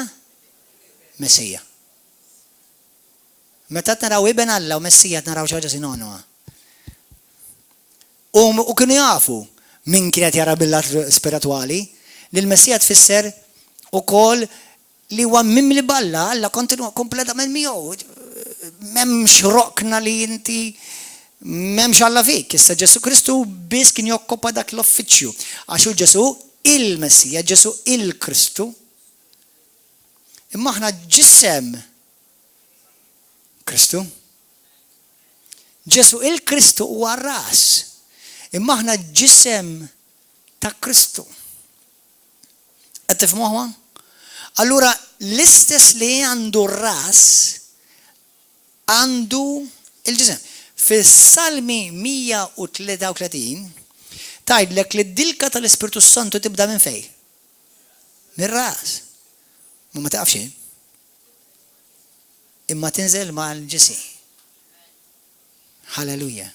Messija. Meta naraw ibn Alla u Messija naraw xi ħaġa sinonima. U kienu jafu min kienet jara bil-lat spiritwali li l-Messija tfisser ukoll li huwa mimli balla Alla kontinwa kompletament miegħu. M'hemmx roqna li inti m'hemmx Alla fik. Issa Ġesu Kristu biss kien jokkopa dak l-uffiċċju. Għax hu Ġesu il-Messija, Ġesu il-Kristu. Imma aħna ġisem Kristu. Ġesu il-Kristu huwa r-ras. Imma aħna ġisem ta' Kristu. Qed tifhmuha? Allura l-istess li għandu r-ras għandu il-ġisem. Fis-Salmi 133 tgħidlek li d-dilka tal-Ispiritu Santu tibda minn fejn? Mir-ras. Ma taqafx xejn. Imma tinżel mal-ġisi. Halleluja.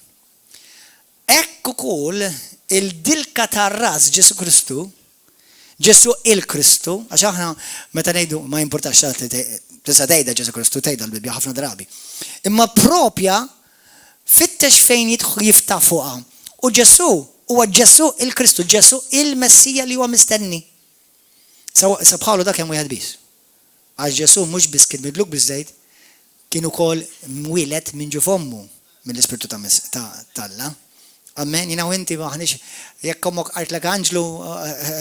Ekk ukoll il-dilka tar-ras Ġesu Kristu, Ġesu il-Kristu, għax aħna meta ngħidu ma jimpurtax tista' tgħidha Ġesu Kristu tgħidha l-Bibja ħafna drabi. Imma propja fittex fejn jifta' fuqha. U Ġesu huwa Ġesu il-Kristu, Ġesu il-Messija li huwa mistenni. Sa bħalu dak hemm wieħed biss. Għax Ġesu mhux biss kien midluk biżejt, kien ukoll mwieled minn ġu fommu mill-Ispirtu ta' Amen, jina u inti maħnix, jekk kommok għartlek Anġlu,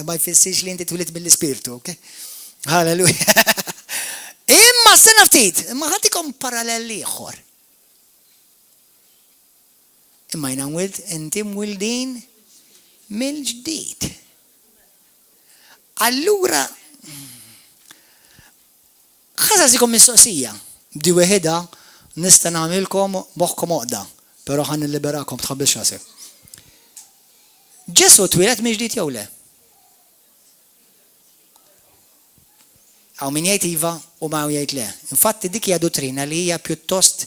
ma jfissirx li inti twilit mill-Ispirtu, ok? Halleluja. Imma s-sena ftit, imma ħatikom parallel ieħor. Imma jina wild, inti mwildin mill-ġdid. Allura, ħazazikom mistoqsija, di weħida nista' nagħmilkom moħħkom oqda, però ħan nilliberakom tħabbix xasek. Ġesu twilet mill-ġdid jew le? Għaw min jgħid iva u ma jgħid le. Infatti dik hija dottrina li hija pjuttost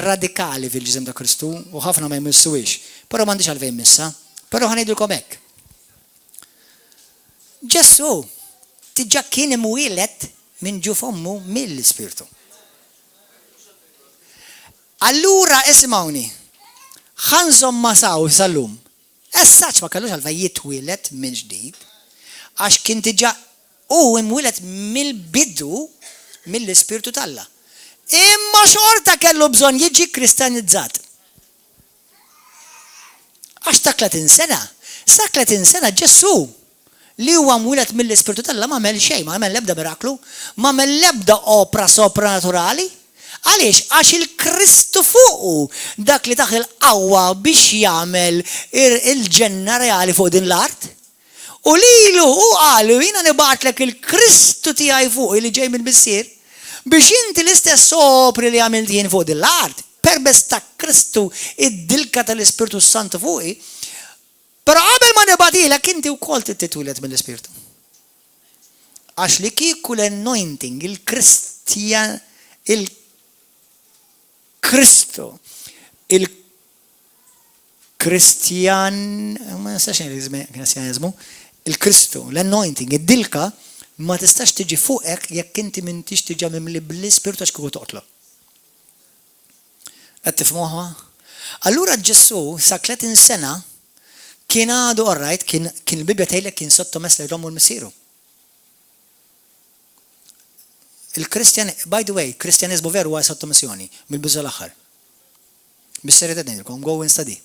radikali fil-ġisem ta' Kristu u ħafna ma jmissuwix. Però m'għandix għalfejn missa, però ħanejdulkom hekk. Ġesu tiġa kien imwieled minn ġu fommu mill-Ispirtu. Allura ismawni, ħanżom ma saw sal-lum. Essaċ ma kellux għalfej jitwieled minn ġdid, għax kien tiġa u imwieled mill-bidu mill-Ispirtu tal-Alla. Imma xorta kellu bżonn jiġi kristjanizzat. Għax ta' 30 sena, sa' 30 sena Ġesu li huwa mwieled mill-Ispirtu tal-Alla ma għamel xejn, ma għamel l-ebda miraklu, ma għamel l-ebda opra sopranaturali. Għaliex, għax il-Kristu fuqu dak li taħ il-qawwa biex jagħmel il-ġenna reali fuq din l-art. U lilu u qalu jiena nibatlek il-Kristu tiegħi fuq li ġej mill-missier biex inti l-istess sopri li għamilt jien fuq din l-art perbess ta' Kristu id-dilka tal-Ispirtu Santu fuqi. Però qabel ma nibatilek inti wkoll titwieled mill-Ispirtu. Għax li kieku l-anointing, il-Kristjan, il-Kristu, il-Kristjan, ma nistax kristjanizmu, il-Kristu, l-anointing, id-dilka ma tistax tiġi fuqek jekk inti m'intix tiġa mimli bl-Ispirtu għax kieku toqtla. Qed tifhmuha? Allura Ġesu sa 30 sena kien għadu orrajt, kien il-Bibja tgħidlek kien sottomess li jdommu l-missieru. By the way, kristjanizmu veru huwa sottomissjoni mill-biża l-aħħar. Bis-serjetà ngħidilkom, go and study.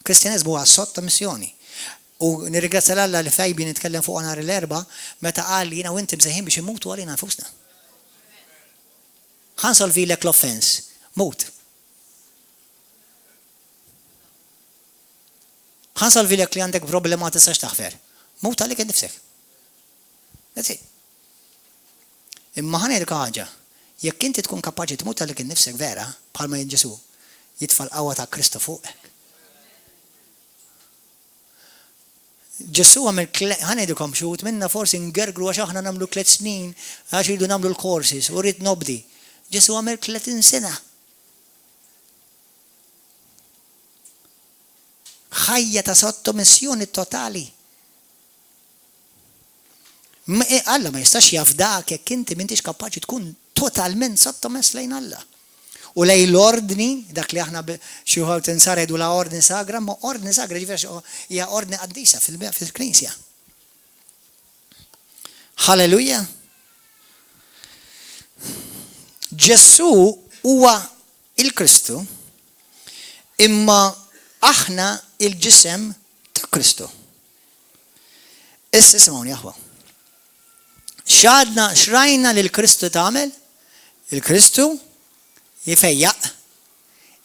Kristjanizmu huwa sottomissjoni. U nirringrazzja l-Alla li Fajbi nitkellem fuq nhar l-erba' meta qal jiena u inti msejħin biex immutu għalina nfusna. Ħansolvilek l-offense, mut. ħansolvilek li għandek problema ma tistax taħfer. Mut għalik innifsek. That's it. Imma ħanejlek ħaġa, jekk inti tkun kapaċi tmut għalik innifsek vera, bħalma jien Ġesu, jitfal qawwa ta' Kristu fuqek. Ġesu għamil, ħanejdukom xut, minna forsi ngergru għax aħna namlu 3 snin, għax jidu namlu l-courses, u rrit nobdi. Ġesu għamil 30 sena. ħajja ta' sottomissjoni totali. Alla ma jistax jafdak jekk inti m'intix kapaċi tkun totalment sottomess lejn Alla. U lej l-ordni, dak li aħna xi wħud insaredu la ordni sagra, ma ordni sagra ġifieri hija ordni qaddisa fil-Knisja. Halleluja. Ġesu huwa il-Kristu imma aħna il-ġisem ta' Kristu. Issa ismawni aħwa. Xadna xrajna li l-Kristu tagħmel? Il-Kristu jifejjaq,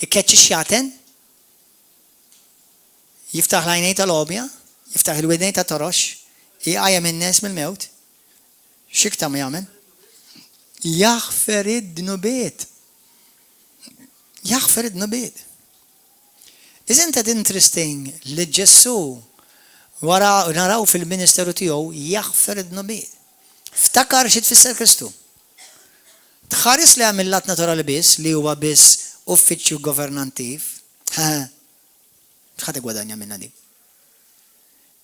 ikkeċċi xjaten, jiftaħ l-għajnej tal-obja, jiftaħ il-widnej ta' torox, jgħajja minn nies mill-mewt. Xikta ma jagħmel? Jaħfer id-dnubiet. Jaħfer id-dnubiet. Isn't that interesting li Ġesu wara naraw fil-ministeru tiegħu jaħfer id-dnubiet. Ftakar xi tfisser Kristu. Tħares li għamil lat naturali biss li huwa biss uffiċċju governantiv. X'ħad igwadanja minna di.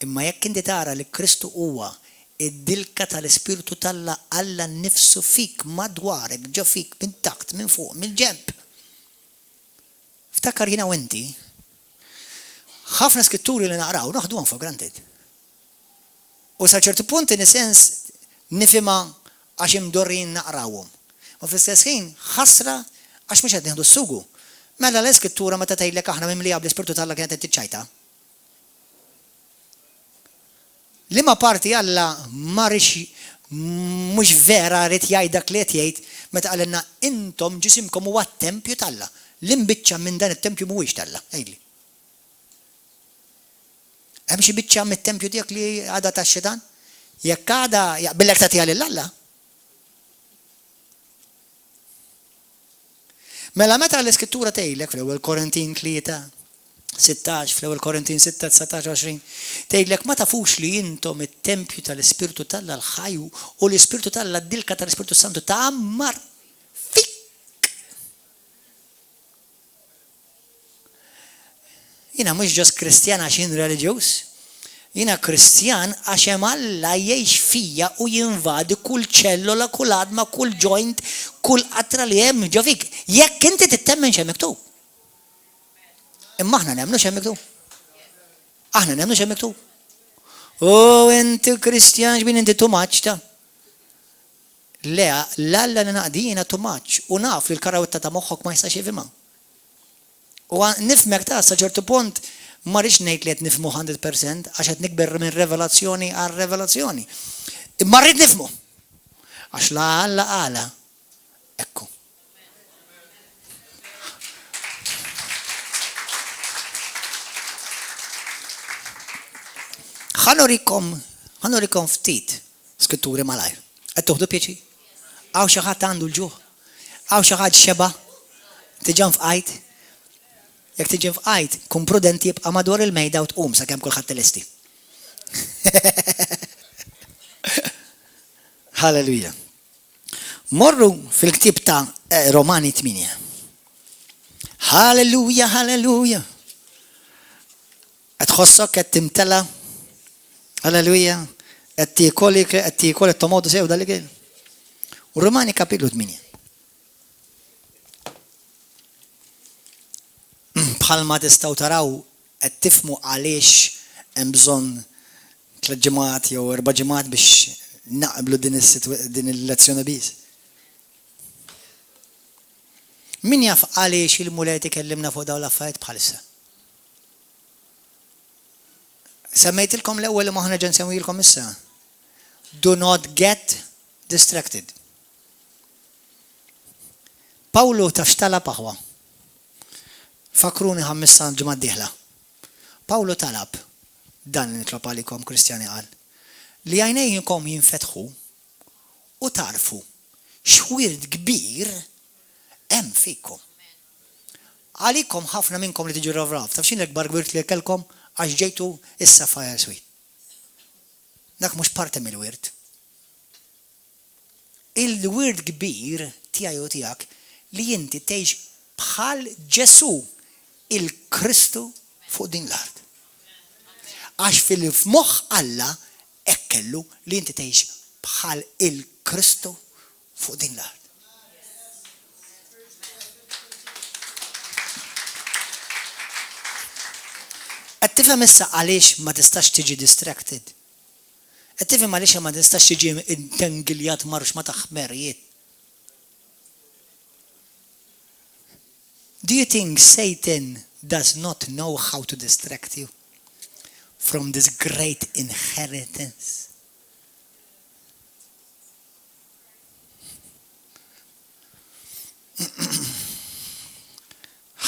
Imma jekk inti tara li Kristu huwa id-dilka tal-Ispirtu tal-Alla Alla nnifsu fik madwarek, ġo fik minn taqt, minn fuq, mill-ġemp. Ftakar jiena u inti, ħafna skitturi li naqraw naħduhom for granted. U sa ċertu punt in-sens nifhimha għax imdorrin naqrawhom. U fl-istess ħin ħasra għax mhux qed nieħdu s-sugu. Mela l-iskrittura meta tgħidlek aħna mimlija bl-Ispirtu tal-Alla kienet tiċċajta. Liema parti Alla ma rix mhux vera rid jgħidak li qed jgħid meta qalilna intom ġisimkom huwa t-tempju tal-Alla. L-imbiċċa minn dan it-tempju mhuwiex tal-Alla, għidli. Hemm xi biċċa mit-tempju tiegħek li għadha tax-xitan? Jekk għadha jaqbillek tagħtiha lill-Alla. Mela meta l-iskrittura tgħidlek fl-ewwel Korintin 3:16, fl-ewwel Korintin 6:19-20, tgħidlek ma tafux li intom it-tempju tal-Ispirtu tal-Alla l-ħajju u l-Ispirtu tal-Alla d-dilka tal-Ispirtu Santu tagħammar fik. Jiena mhux ġost Kristjan għax jien reliġjuż, Jiena Kristjan għax hemm Alla jgħix fija u jinvadi kull ċellola, kull adma, kull joint, kull qatra li hemm ġo fik. Jekk inti tittemmen x'hemm miktub. Imma aħna nemmnu x'hemm miktub. Aħna nemmnu x'hemm miktub. Inti Kristjan x'bin inti too much ta'. Le, l-Alla naqdina too much u naf li l-karawetta ta' moħħok ma jistax jifhimha. U nifmek ta' sa ċertu punt ma rridx ngħid li qed nifhmu 100% għax qed nikber minn revelazzjoni għal revelazzjoni. Ma rrid nifhmu. Għax la Alla qala ekku. Ħanurikom ftit skritturi malajr. Qed toħdu pjaċi? Għaw xi ħadd għandu l-ġuħ. Għaw xi ħadd xeba. Tiġan f'qajt. Jekk tiġi f'qajt, kun prudenti jibqa' madwar il-mejda u tqum sakemm kulħadd tilesti. Halleluja. Morru fil-ktieb ta' Romani 8. Halleluja, halleluja. Qed tħossok qed timtela. Halleluja. Qed tiekol it-tomodu sew dal-ikel. U Romani kapitlu 8. Bħalma tistgħu taraw qed tifhmu għaliex hemm bżonn 3 ġimgħat jew 4 ġimgħat biex naqblu din il-lezzjoni biss. Min jaf għaliex il-muleti kellimna fuq dawn l-affarijiet bħalissa? Semmejtilkom l-ewwel li ma ħana ġen semmilkom issa. Do not get distracted. Pawlu taf x'talab aħwa. Fakruni ħammissa ġimgħa d-dieħla. Pawlu talab dan li nitlob għalikom Kristjani qal li għajnejkom jinfetħu u tarfu x'wierd kbir hemm fikom. Għalikom ħafna minnkom li tiġu ravrav. Taf x'in l-ikbar wirt li kelkom għax ġejtu issa fire sweet. Dak mhux parti mill-wirt. Il-wirt kbir tiegħi u tiegħek li inti tgħix bħal Ġesu il-Kristu fuq din l-art. Għax fil-moħħ Alla hekk kellu li inti tgħix bħal il-Kristu fuq din l-art. Qed tifhem issa għaliex ma tistax tiġi distracted. Qed tifhem għaliex ma tistax tiġi intangiljat marux ma taħmerijiet. Do you think Satan does not know how to distract you from this great inheritance?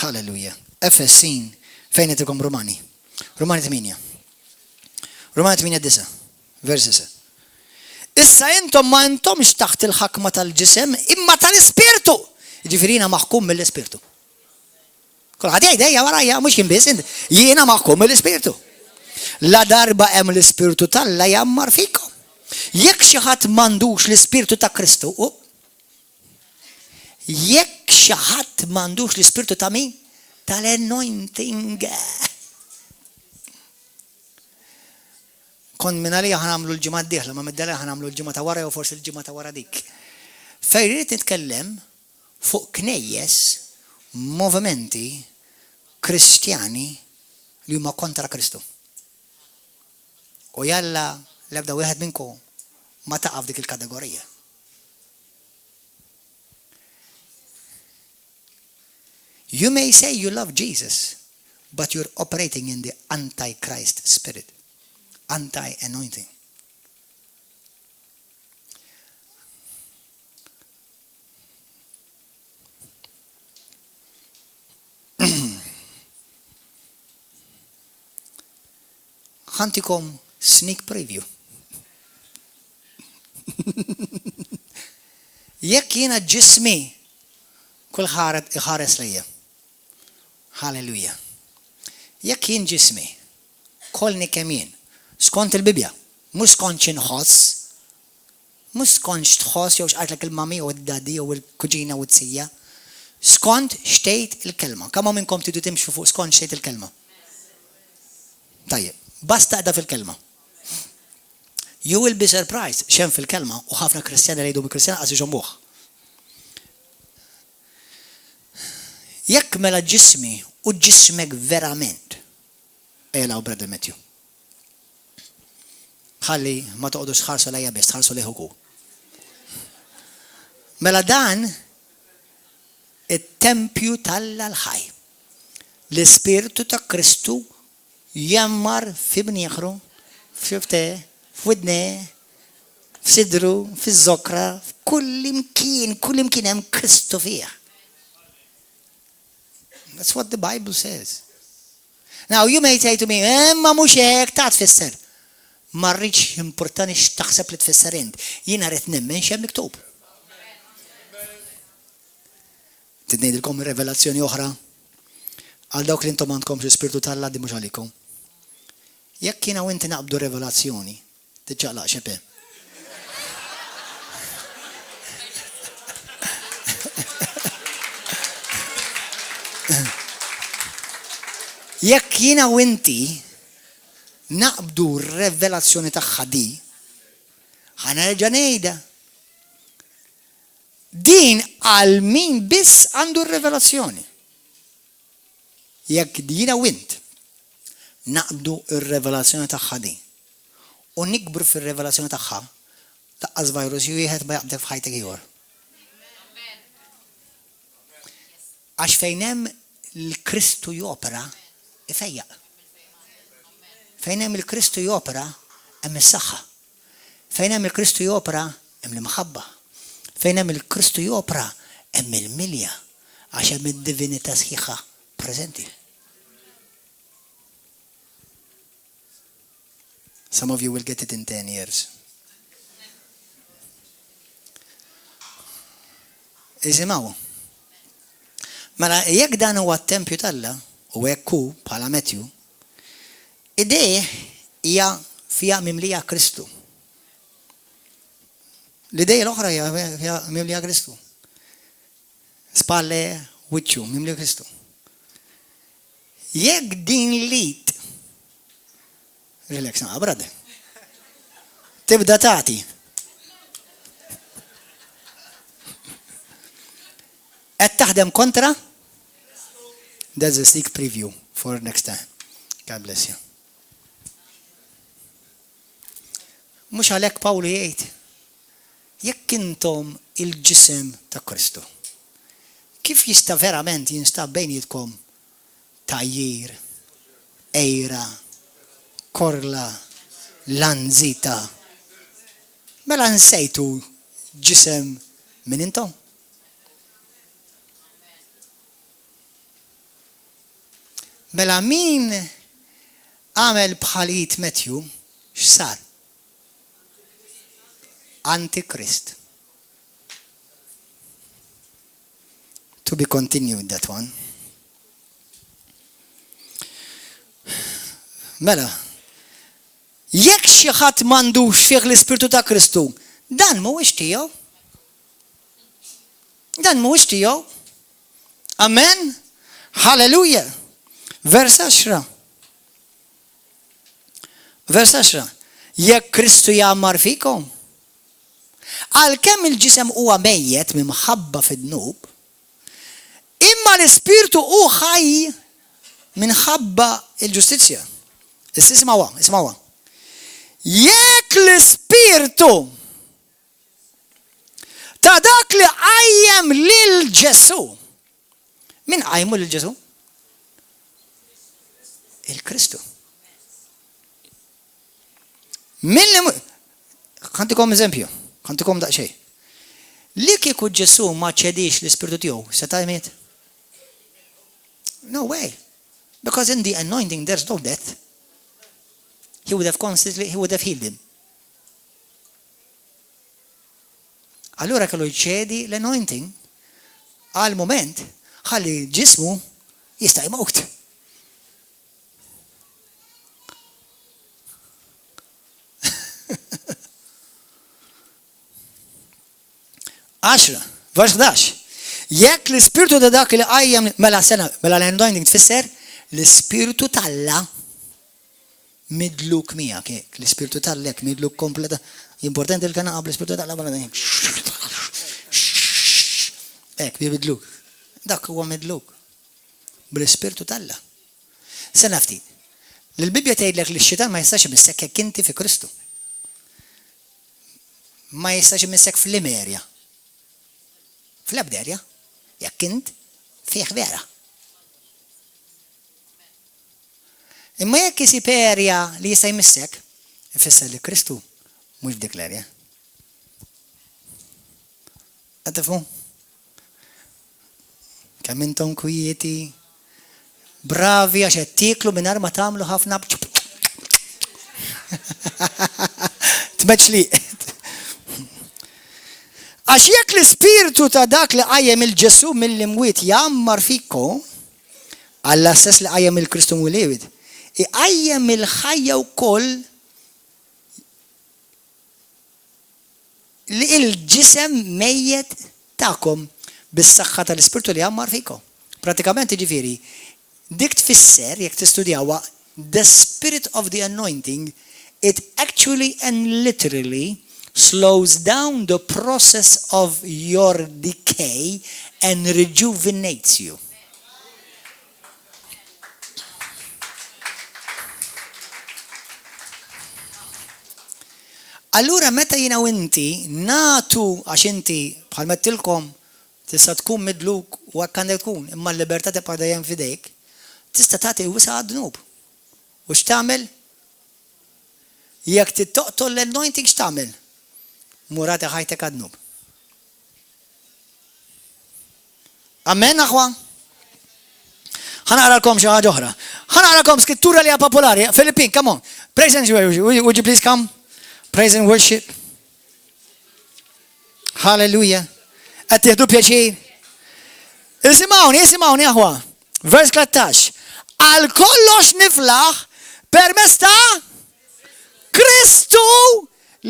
Hallelujah. Efesin, fejn qed Romani? Romani 8. Romani 8 versi. Issa intom ma intomx taħt il-ħakma tal-ġisem imma tal-ispirtu. Ġifirina maħkum mill-ispirtu. Kulħadd jgħidejja warajja mhux kien biss jiena maħkum mill-ispirtu. La darba hemm l-ispirtu tal-Alla jammar fikom. Jekk xi ħadd m'għandux l-ispirtu ta' Kristu, jekk xi ħadd m'għandux l-ispirtu ta' min? Tal-anointing. Kont minn għalija ħanamlu l-ġimgħa d-dieħla, ma middela ħanamlu l-ġimgħa ta' wara jew forsi l-ġimgħa ta' wara dik. Fejn irid nitkellem fuq knejjes movimenti kristjani li huma kontra Kristu. U jalla l-ebda wieħed minnkom ma taqaf dik il-kategorija. You may say you love Jesus, but you're operating in the anti-Christ spirit, anti-anointing. ħantikom sneak preview. Jekk jiena ġismi kull ħares lejja. Halleluja. Jekk jien ġismi kolni kemm jien skont il-Bibja, mhux skont xi nħoss, mhux skont x'tħoss jew x'qaltlek il-mami u d-daddi jew il-kuġina u t-sija, skont xtejt il-kelma. Kemm minnkom tridu timxu fuq skont xtejt il-kelma? Tajjeb. Basta qda fil-kelma. You will be surprised xem fil-kelma u ħafna Kristjani li jgħidu bil-Kristjani qas iġombuh. Jekk mela ġismi u ġismek verament. Ejla u Brother Matthew. Ħalli ma toqgħodux tħarsu lejja biss, tħarsu lejh ukoll. Mela dan it-tempju tal-Alla l-ħaj. L-Ispirtu ta' Kristu jammar fi bnieħru, f'xifte, f'widne, f'sidru, f'iż-żokra, kull imkien hemm Kristu fih. That's what the Bible says. Now you may say to me, ma mhux hekk ta' tfisser. Ma rridx importanti x'taħseb li tfisser int. Jiena rrid nemmen x'hemm miktub. Tidnejdilkom revelazzjoni oħra għal dawk li intom għandkom l-Ispirtu tal-Alla di mhux għalikom. Jekk jiena u inti naqbdu revelazzjoni, tiċċaqlaq xepe. Jekk jiena u inti naqbdu r-revelazzjoni tagħha di, ħanerġa' ngħidha. Din għal min biss għandu r-revelazzjoni. Jekk jiena u int naqbdu r-revelazzjoni tagħha di u nikbru fir-revelazzjoni tagħha, taqqas virus wieħed ma jaqbdek f'ħajtek ieħor. Għax fejn hemm l-Kristu jopera ifejjaq. Fejn hemm il-Kristu jopera hemm is-saħħa. Fejn hemm il-Kristu jopera hemm l-imħabba. Fejn hemm il-Kristu jopera hemm il-milja għax hemm id-divinità sħiħa preżenti. Some of you will get it in 10 years. Isimgħu. Mela jekk dan huwa t-tempju tal-Alla u hekk hu bħala Matthew, idej hija fiha mimlija Kristu. L-idea l-oħra hija mimlija Kristu. Spalle wiċċu mimlija Kristu. Jekk din lit relax naqa' brother. Tibda tagħti. Qed taħdem kontra? That's a sneak preview for next time. God bless you. Mhux għalhekk Pawlu jgħid, jekk intom il-ġisem ta' Kristu, kif jista' verament jinstab bejnietkom tajjir, ejra, korla, lanzita, mela nsejtu ġisem minn intom? Mela min għamel bħalit Matthew, x'sar? Antikrist. To be continued that one. Mela, jekk xi ħadd m'għandux fih l-Ispirtu ta' Kristu, dan mhuwiex tiegħu. Dan mhuwiex tiegħu. Amen. Halleluja. Vers 10. Vers 10. Jekk Kristu jammar fikom, għalkemm il-ġisem huwa mejjed minħabba fid-dnub, imma l-Ispirtu hu ħaj minħabba il-ġustizzja. Isma'wa. Jekk l-Ispirtu ta' dak li qajjem lil Ġesu. Min qajmu lil Ġesu? Il-Kristu. Kantikom eżempju. Kantikom daqxej. Li kieku Ġesu ma ċedix l-Ispirtu tiegħu, seta' jmiet? No way. Because in the anointing there's no death. He would have healed him. Allura kellu jċedi l-anointing għal moment ħalli ġismu jista' jmut. Vers 11. Jekk l-Ispirtu ta' dak li qajjem mela l-anointing tfisser l-Ispirtu tal-Alla midluk miegħek hekk, l-Ispirtu tal-lek midluk kompleta. Importanti l-kana qabel l-Ispirtu tal-lek. Hekk bibidluk. Dak huwa midluk. Bl-Ispirtu tal-la. Se nafti. L-Bibja tgħidlek li x-xitan ma jistax imissek jekk inti fi Kristu. Ma jistax imissek fl-imerja. Fl-ebderja. Jekk int fih vera. Imma jekk isib erja li jista' jmissek, ifisser li Kristu mhux f'dik l-erja. Qed tifhmu? Kemm intom kwieti, bravi għax qed tieklu mingħajr ma tagħmlu ħafna tmeċli. Għax jekk l-ispirtu ta' dak li qajjem il-Ġesu mill-imwiet jammar fikku, Alla stess li qajjem il-Kristu mill-imwiet, iqajjem il-ħajja wkoll li il-ġisem mejjed tagħkom bis-saħħa tal-Ispirtu li jammar fikkom. Pratikament jiġifieri dik tfisser jekk tistudjawha the spirit of the anointing, it actually and literally slows down the process of your decay and rejuvenates you. Allura meta jiena u inti natu għax inti bħal mettilkom tista' tkun midluk u hekk għandek tkun, imma l-libertà tibqa' dejjem f'idejk, tista' tagħti wisq għad-dnub. U x'tagħmel? Jekk tittoqtol l-anointing x'tagħmel? Murati ħajtek għad-dnub. Amen aħwa? Ħanaqralkom xi ħaġa oħra. Ħanaqralkom skrittura li hija popolari. Filippin, come on. Praise and worship. Would you please come? Praise and worship. Hallelujah. Qed tieħdu pjaċir. Isimgħuni aħwa. Vers 13. Għal kollox niflaħ permezz ta' Kristu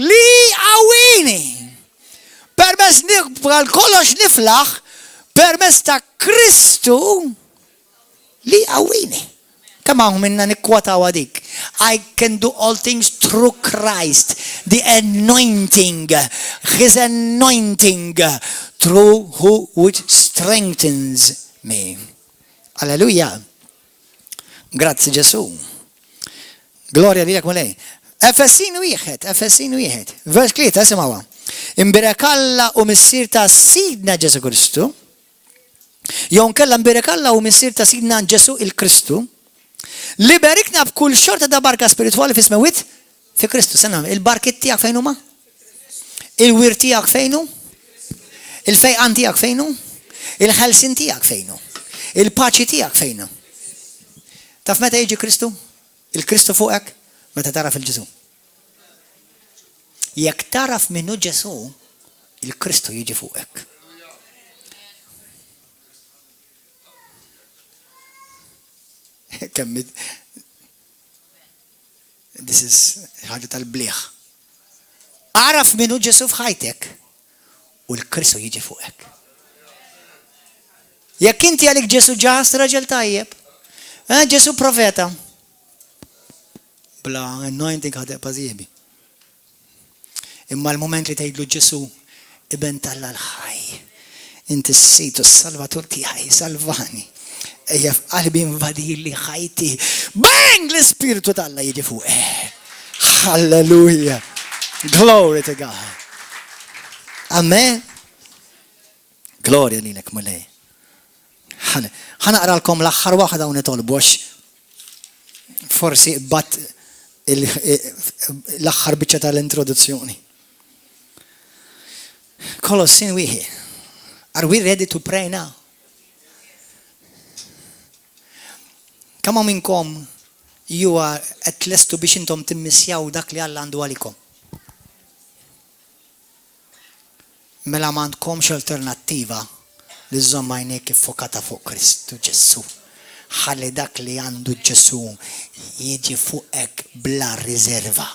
li qawwini. Għal kollox niflaħ permezz ta' Kristu li qawwini. Kemm hawn minna nikkwataw dik. I can do all things through Christ. The anointing. His anointing. Through who which strengthens me. Alleluja. Grazzi Ġesu. Gloria lilek mulej. Efessin wieħed. Vers 3, isimgħuha. Imbirekalla u missier ta' Sidna Ġesu Kristu. Jew nkella imbirekalla u missier ta' Sidna Ġesu il-Kristu. Li berikna b'kull xorta da barka spirituali fis-mewit fi Kristu. Sanna, il-barkit tiegħek fejn huma? Il-wir tiegħek fejn hu? Il-fejqan tiegħek fejn hu? Il-ħelsin tiegħek fejn hu? Il-paċi tiegħek fejn hu? Taf meta jiġi Kristu? Il-Kristu fuqek meta taraf il-Ġesu. Jekk taraf minnu Ġesu, il-Kristu jiġi fuqek. This is ħaġa tal-bliħ. Araf minnu Ġesu f'ħajtek u l-Kristu jiġi fuqek. Jekk inti għalik Ġesu ġast raġel tajjeb, Ġesu profeta, bla anointing ħadeb pażiebi. Imma l-moment li tgħidlu Ġesu iben talla l-ħaj. Inti s-sejtu s-salvatur tiegħi, salvani. Ejja f'qalbi invadili ħajti. Bang! L-Ispirtu Alla jiġi fuq. Hallelujah. Glory to God. Amen. Gloria lilek mulej. Ħanaqralkom l-aħħar waħda u nitolbu għax forsi bat l-aħħar biċċa tal-introduzzjoni. Kolossin wieħed. Are we ready to pray now? Kemm minnkom juwa qed lestu biex intom timmissjaw dak li Alla għandu għalikom. Mela m'għandkomx alternattiva li żomm għajnejk iffokata fuq Kristu Ġesu. Ħalli dak li għandu Ġesu jiġi fuqek bla riserva.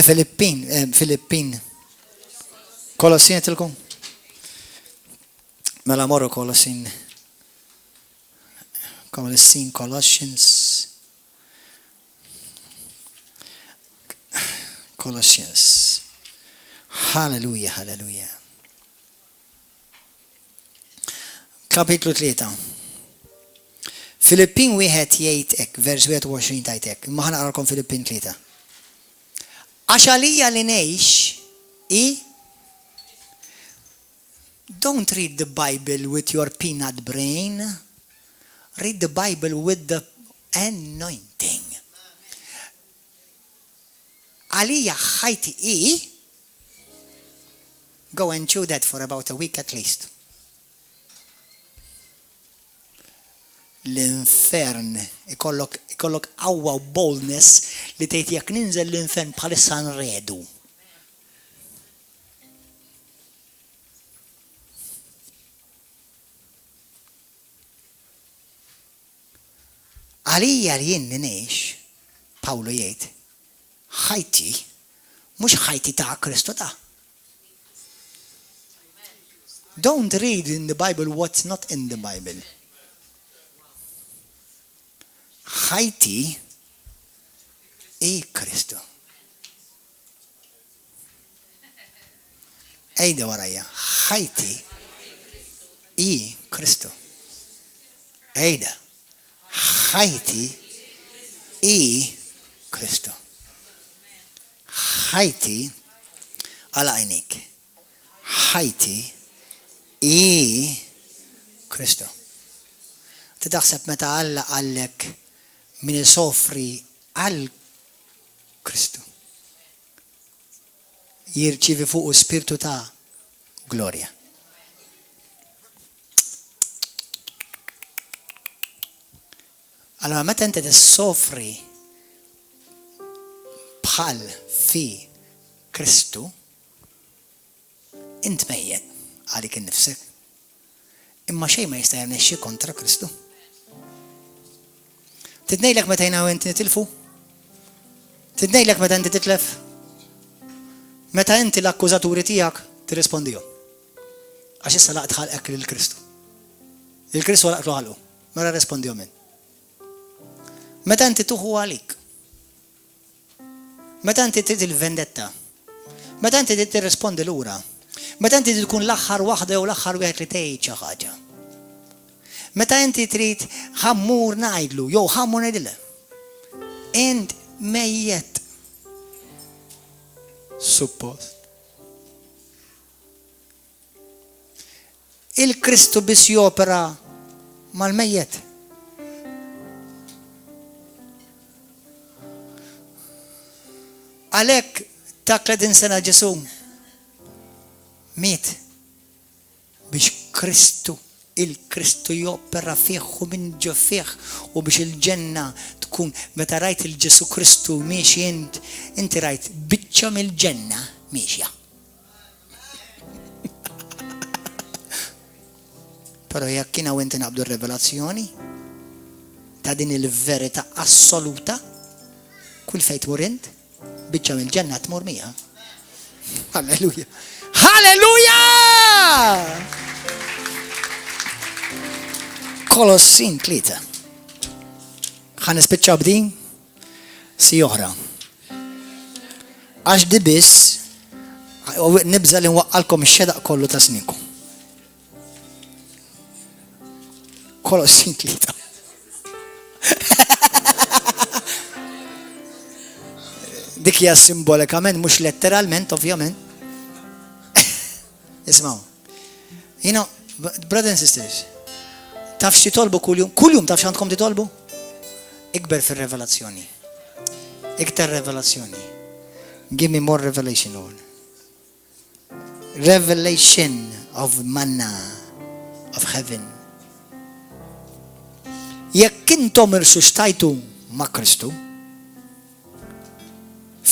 Filippin. Kolossin tilkom. Mela morru Kolossin. Colossians. Hallelujah, hallelujah. Kapitlu 3. Filippin wieħed jgħid hekk, vers 21 tajt hekk. Imma ħa naqrakom Filippin 3. Għax għalija li ngħix don't read the Bible with your peanut brain. Read the Bible with the anointing. Aliyah ħajti go and chew that for about a week at least. L-infern ikollok qawwa u boldness li tgħid jekk ninżel l-infern bħalissa nredu. Għalija li jien ngħix, Pawlu jgħid, ħajti mhux ħajti ta' Kristu ta'. Don't read in the Bible what's not in the Bible. ħajti Kristu. Ejda warajja, ħajti Kristu. Ejda, ħajti Kristu. ħajti għala għajnik. ħajti Kristu. Tidaħseb meta Alla għallek min isofri għal Kristu. Jirċivi fuq spiritu ta' gloria. Allora meta inti tissofri bħal fi Kristu, int mejjed għalik innifsek. Imma xejn ma jista' jmexxi kontra Kristu. Tidnejlek meta jnaw inti nitilfu? Tidnejlek meta inti titlef? Meta inti l-akkużaturi tiegħek tirrispondihom. Għax issa laqt ħalqek lil Kristu. Il-Kristu laqtlu ħalqu, mara rispondihom int. Meta inti tuħu għalik. Meta inti trid il-vendetta. Meta inti trid tirrispondi lura. Meta inti tkun l-aħħar waħda u l-aħħar wieħed li tgħid xi ħaġa. Meta inti trid ħammur ngħidlu, jew ħammur ngħidilha. Int mejjed. Suppost. Il-Kristu biss jopera mal-mejjed. Għalhekk ta' 30 sena Ġesu miet biex Kristu, il-Kristu jopera fih u minn ġo fih u biex il-ġenna tkun meta rajt il-Ġesu Kristu miexi inti rajt biċċa mill-ġenna miexja. Però jekk kienu inti naqbdu r-revelazzjoni ta' din il-verità assoluta, kull fejn tmur int, biċċa mill-ġenna tmur miha. Halleluja. Halleluja! Kolossin 3. Ħan nispiċċaw b'din si oħra. Għax di biss nibża li nwaqqalkom ix-xedaq kollu ta' sniku. Kolossin 3. Dik hija simbolikament mhux letteralment ovvjament. Ismaw. You know, brothers and sisters, tafx titolbu kuljum tafx għandkom titolbu? Ikber fir-revelazzjoni. Iktar revelazzjoni. Give me more revelation, Lord. Revelation of manna of heaven. Jekk intom irsu xtajtu ma' Kristu,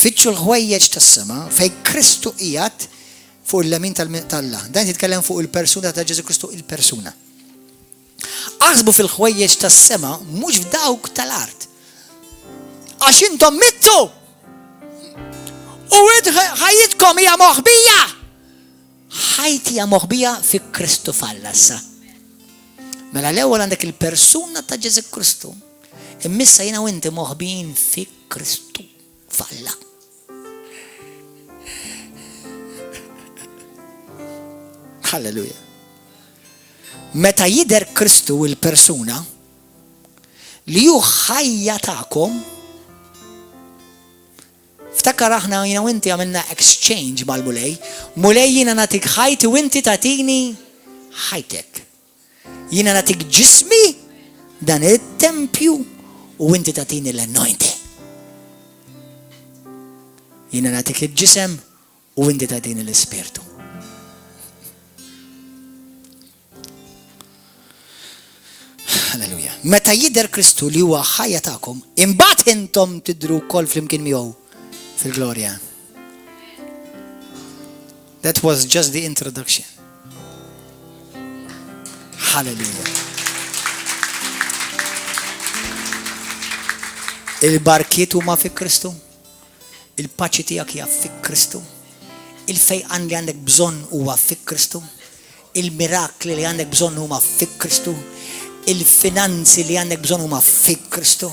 fitxu l-ħwejjeġ tas-sema fej Kristu qiegħed fuq il-lemin tal-Alla. Dan titkellem fuq il-persuna ta' Ġesu Kristu, il-persuna. Aħsbu fil-ħwejjeġ tas-sema mhux f'dawk tal-art. Għax intom mittu! U ħajjitkom hija moħbija! Ħajti hija moħbija fi Kristu fallassa. Mela l-ewwel għandek il-persuna ta' Ġesu Kristu. Immissa jiena u inti moħbin fi Kristu. Falla. Halleluja. Meta jidher Kristu il-persuna li hu ħajja tagħkom, ftakar aħna jiena u inti għamilna exchange mal-mulej. Mulej jiena nagħtik ħajti u inti tagħtini ħajtek. Jiena nagħtik ġismi dan it-tempju u inti tagħtini l-anointing. Jiena nagħtik il-ġisem u inti tagħtini l-ispirtu. Halleluja. Meta jidher Kristu li huwa ħajja tagħkom, imbagħad intom tidru wkoll flimkien miegħu fil-glorja. That was just the introduction. Hallelujah. Il-barkiet huma fi Kristu. Il-paċi tiegħek hija fi Kristu. Il-fejqan li għandek bżonn huwa fi Kristu. Il-mirakli li għandek bżonn huma fi Kristu. Il-finanzi li għandek bżonn huma fi Kristu.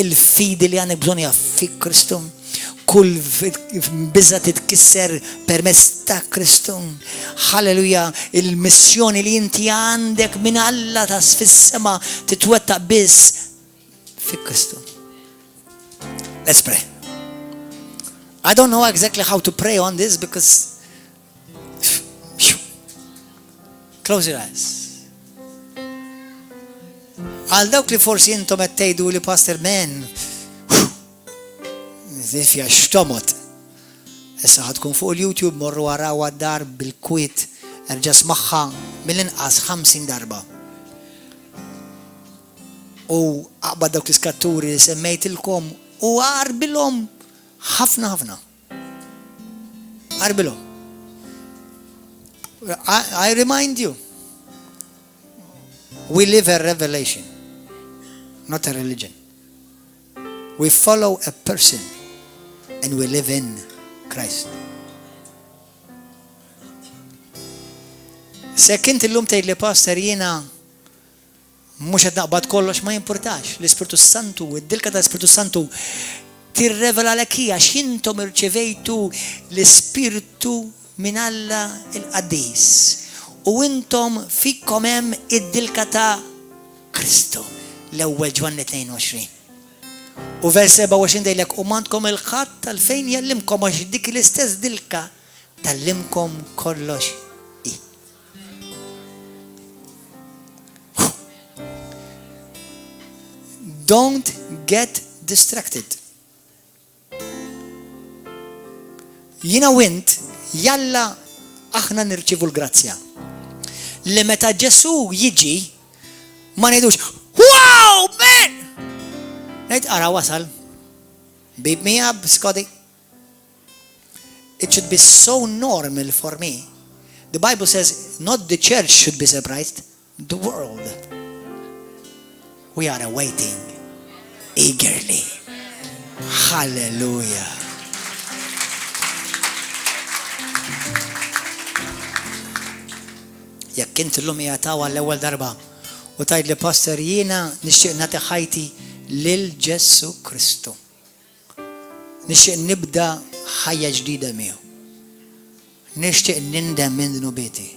Il-fidi li għandek bżonn hija fi Kristu. Kull biża titkisser permezz ta' Kristu. Halleluja. Il-missjoni li inti għandek minn Alla tas fis-sema titwettaq biss fi Kristu. Let's pray. I don't know exactly how to pray on this because close your eyes. Għal dawk li forsi intom qed tgħidu li Pastor Man fija xtomot. Issa ħadkun fuq il-YouTube morru waraw għad-dar bil-kwit erġa' smaħħa mill-inqas 50 darba. U aqbad dawk l-iskatturi li semmejtilkom u qarbilhom ħafna. Qarbilhom. I remind you, we live a revelation, not a religion. We follow a person and we live in Christ. Sekint illum tgħid li pastor jiena mhux qed naqbad kollox ma jimpurtax. L-Ispirtu Santu, id-dilka tal-Ispirtu Santu tirrevela lek hija x'intom irċevejtu l-Ispirtu minn Alla il-Qaddis. U intom fikkom hemm id-dilka ta' Kristu. L-ewwel Ġwanni 22. U vers 27 dejlek u m'għandkom il-ħadd tal-fejn jallimkom għax dik l-istess dilka tallimkom kollox. Don't get distracted. Jina wint jalla aħna nirċivu l-grazzja. Li meta Ġesu jiġi ma ngħidux wow man! Ngħid ara wasal. Beep me up, Scotty. It should be so normal for me. The Bible says not the church should be surprised, the world. We are awaiting eagerly. Hallelujah. Jekk inti llum jagħtaw l-ewwel darba u tgħid li pastor jiena nixtieq nagħti ħajti lil Ġesu Kristu. Nixtieq nibda ħajja ġdida miegħu. Nixtieq nindem minn nubieti.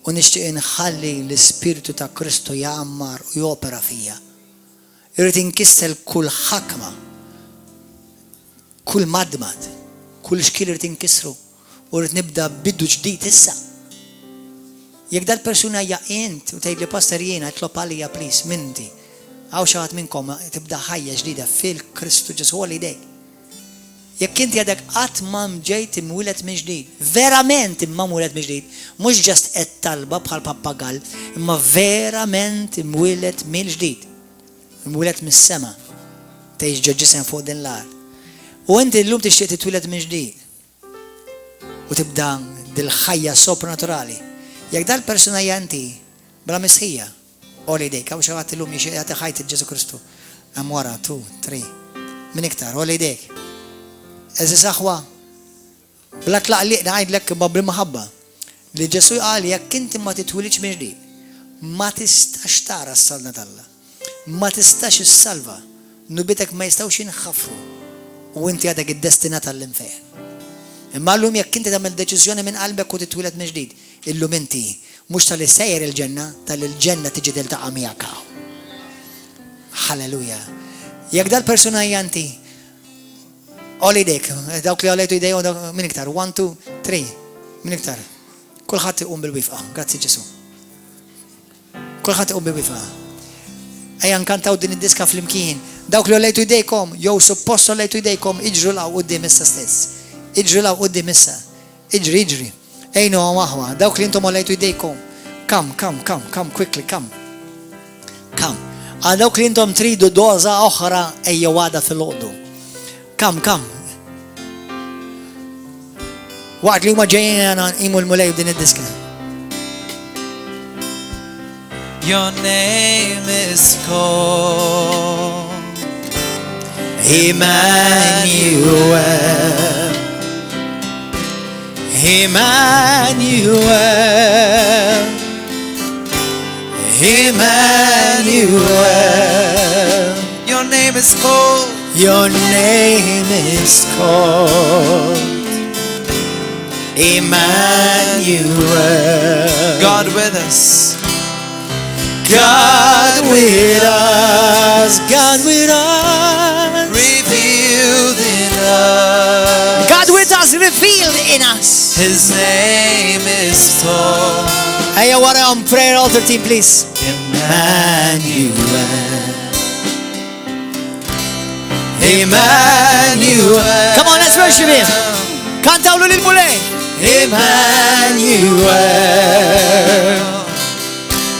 U nixtieq inħalli l-Ispirtu ta' Kristu jagħmar u jopera fija. Irrid inkissel kull ħakma, kull madmad, kull xkil irrid inkissru u rrid nibda biddu ġdid issa. Jekk dal-persuna jaqint u tgħid li pastor jiena tlob għalija please minti. Għaw xi ħadd minnkom tibda ħajja ġdida fil-Kristu Ġesu għal idejk. Jekk inti għadek qatt ma ġejt imwieled minn ġdid, verament imma mwieled minn ġdid, mhux ġast qed talba bħal pappagall, imma verament imwieled minn ġdid. Imwieled mis-sema. Tgħix ġo ġisem fuq din l-art. U inti llum tixtieq titwieled minn ġdid. U tibda dil-ħajja soprannaturali. Jekk dal-persuna janti bla missħija, oli dejk, għaw xaħat l-lum jgħati ħajt Ġesu Kristu. Għam wara, 2, 3, min iktar, oli dejk. Eżi saħwa, bla tlaq li għajd lek bil-maħabba. li Ġesu qal jekk inti ma titwilidx minn ġdid, ma tistax tara s-salna talla. Ma tistax issalva. Nubitek ma jistgħux jinħaffru. U inti għadek id-destinat tal-infern. Imma llum jekk inti tagħmel deċiżjoni minn qalbek u titwiled minn ġdid, illum inti mhux tal-sejjer il-ġenna, tal-ġenna tiġi tiltaqa' miegħek hawn. Halleluja. Jekk dal-persuna hija inti, oli dek, dawk li għalejtu idej min iktar, 1, 2, 3, min iktar. Kulħadd iqum bil-wifqa, grazzi Ġesu. Kulħadd iqum bil-wifqa. Ejja nkantaw din id-diska fl-imkien. Dawk li għalejtu idejkom, jew suppost għalejtu idejkom, iġru law qudiem issa stess. Iġru law qudiem issa. Iġri. Ejnu waħwa, dawk li intom għalejtu idejkom. Come, quickly, come. Għal dawk li intom tridu doza oħra ejja wada fil-ħodu. Come. Waqt li huma ġejjin għana imu l-mulej b'din id-diska. Your name is called Emmanuel. Your name is called. Your name is called Emmanuel. God with us. God with us. Revealed in us. God with us, revealed in us. His name is called Hey, I want on prayer altar team, please. Emmanuel. Come on, let's worship him. Cantawlu lil mulej. Emmanuel.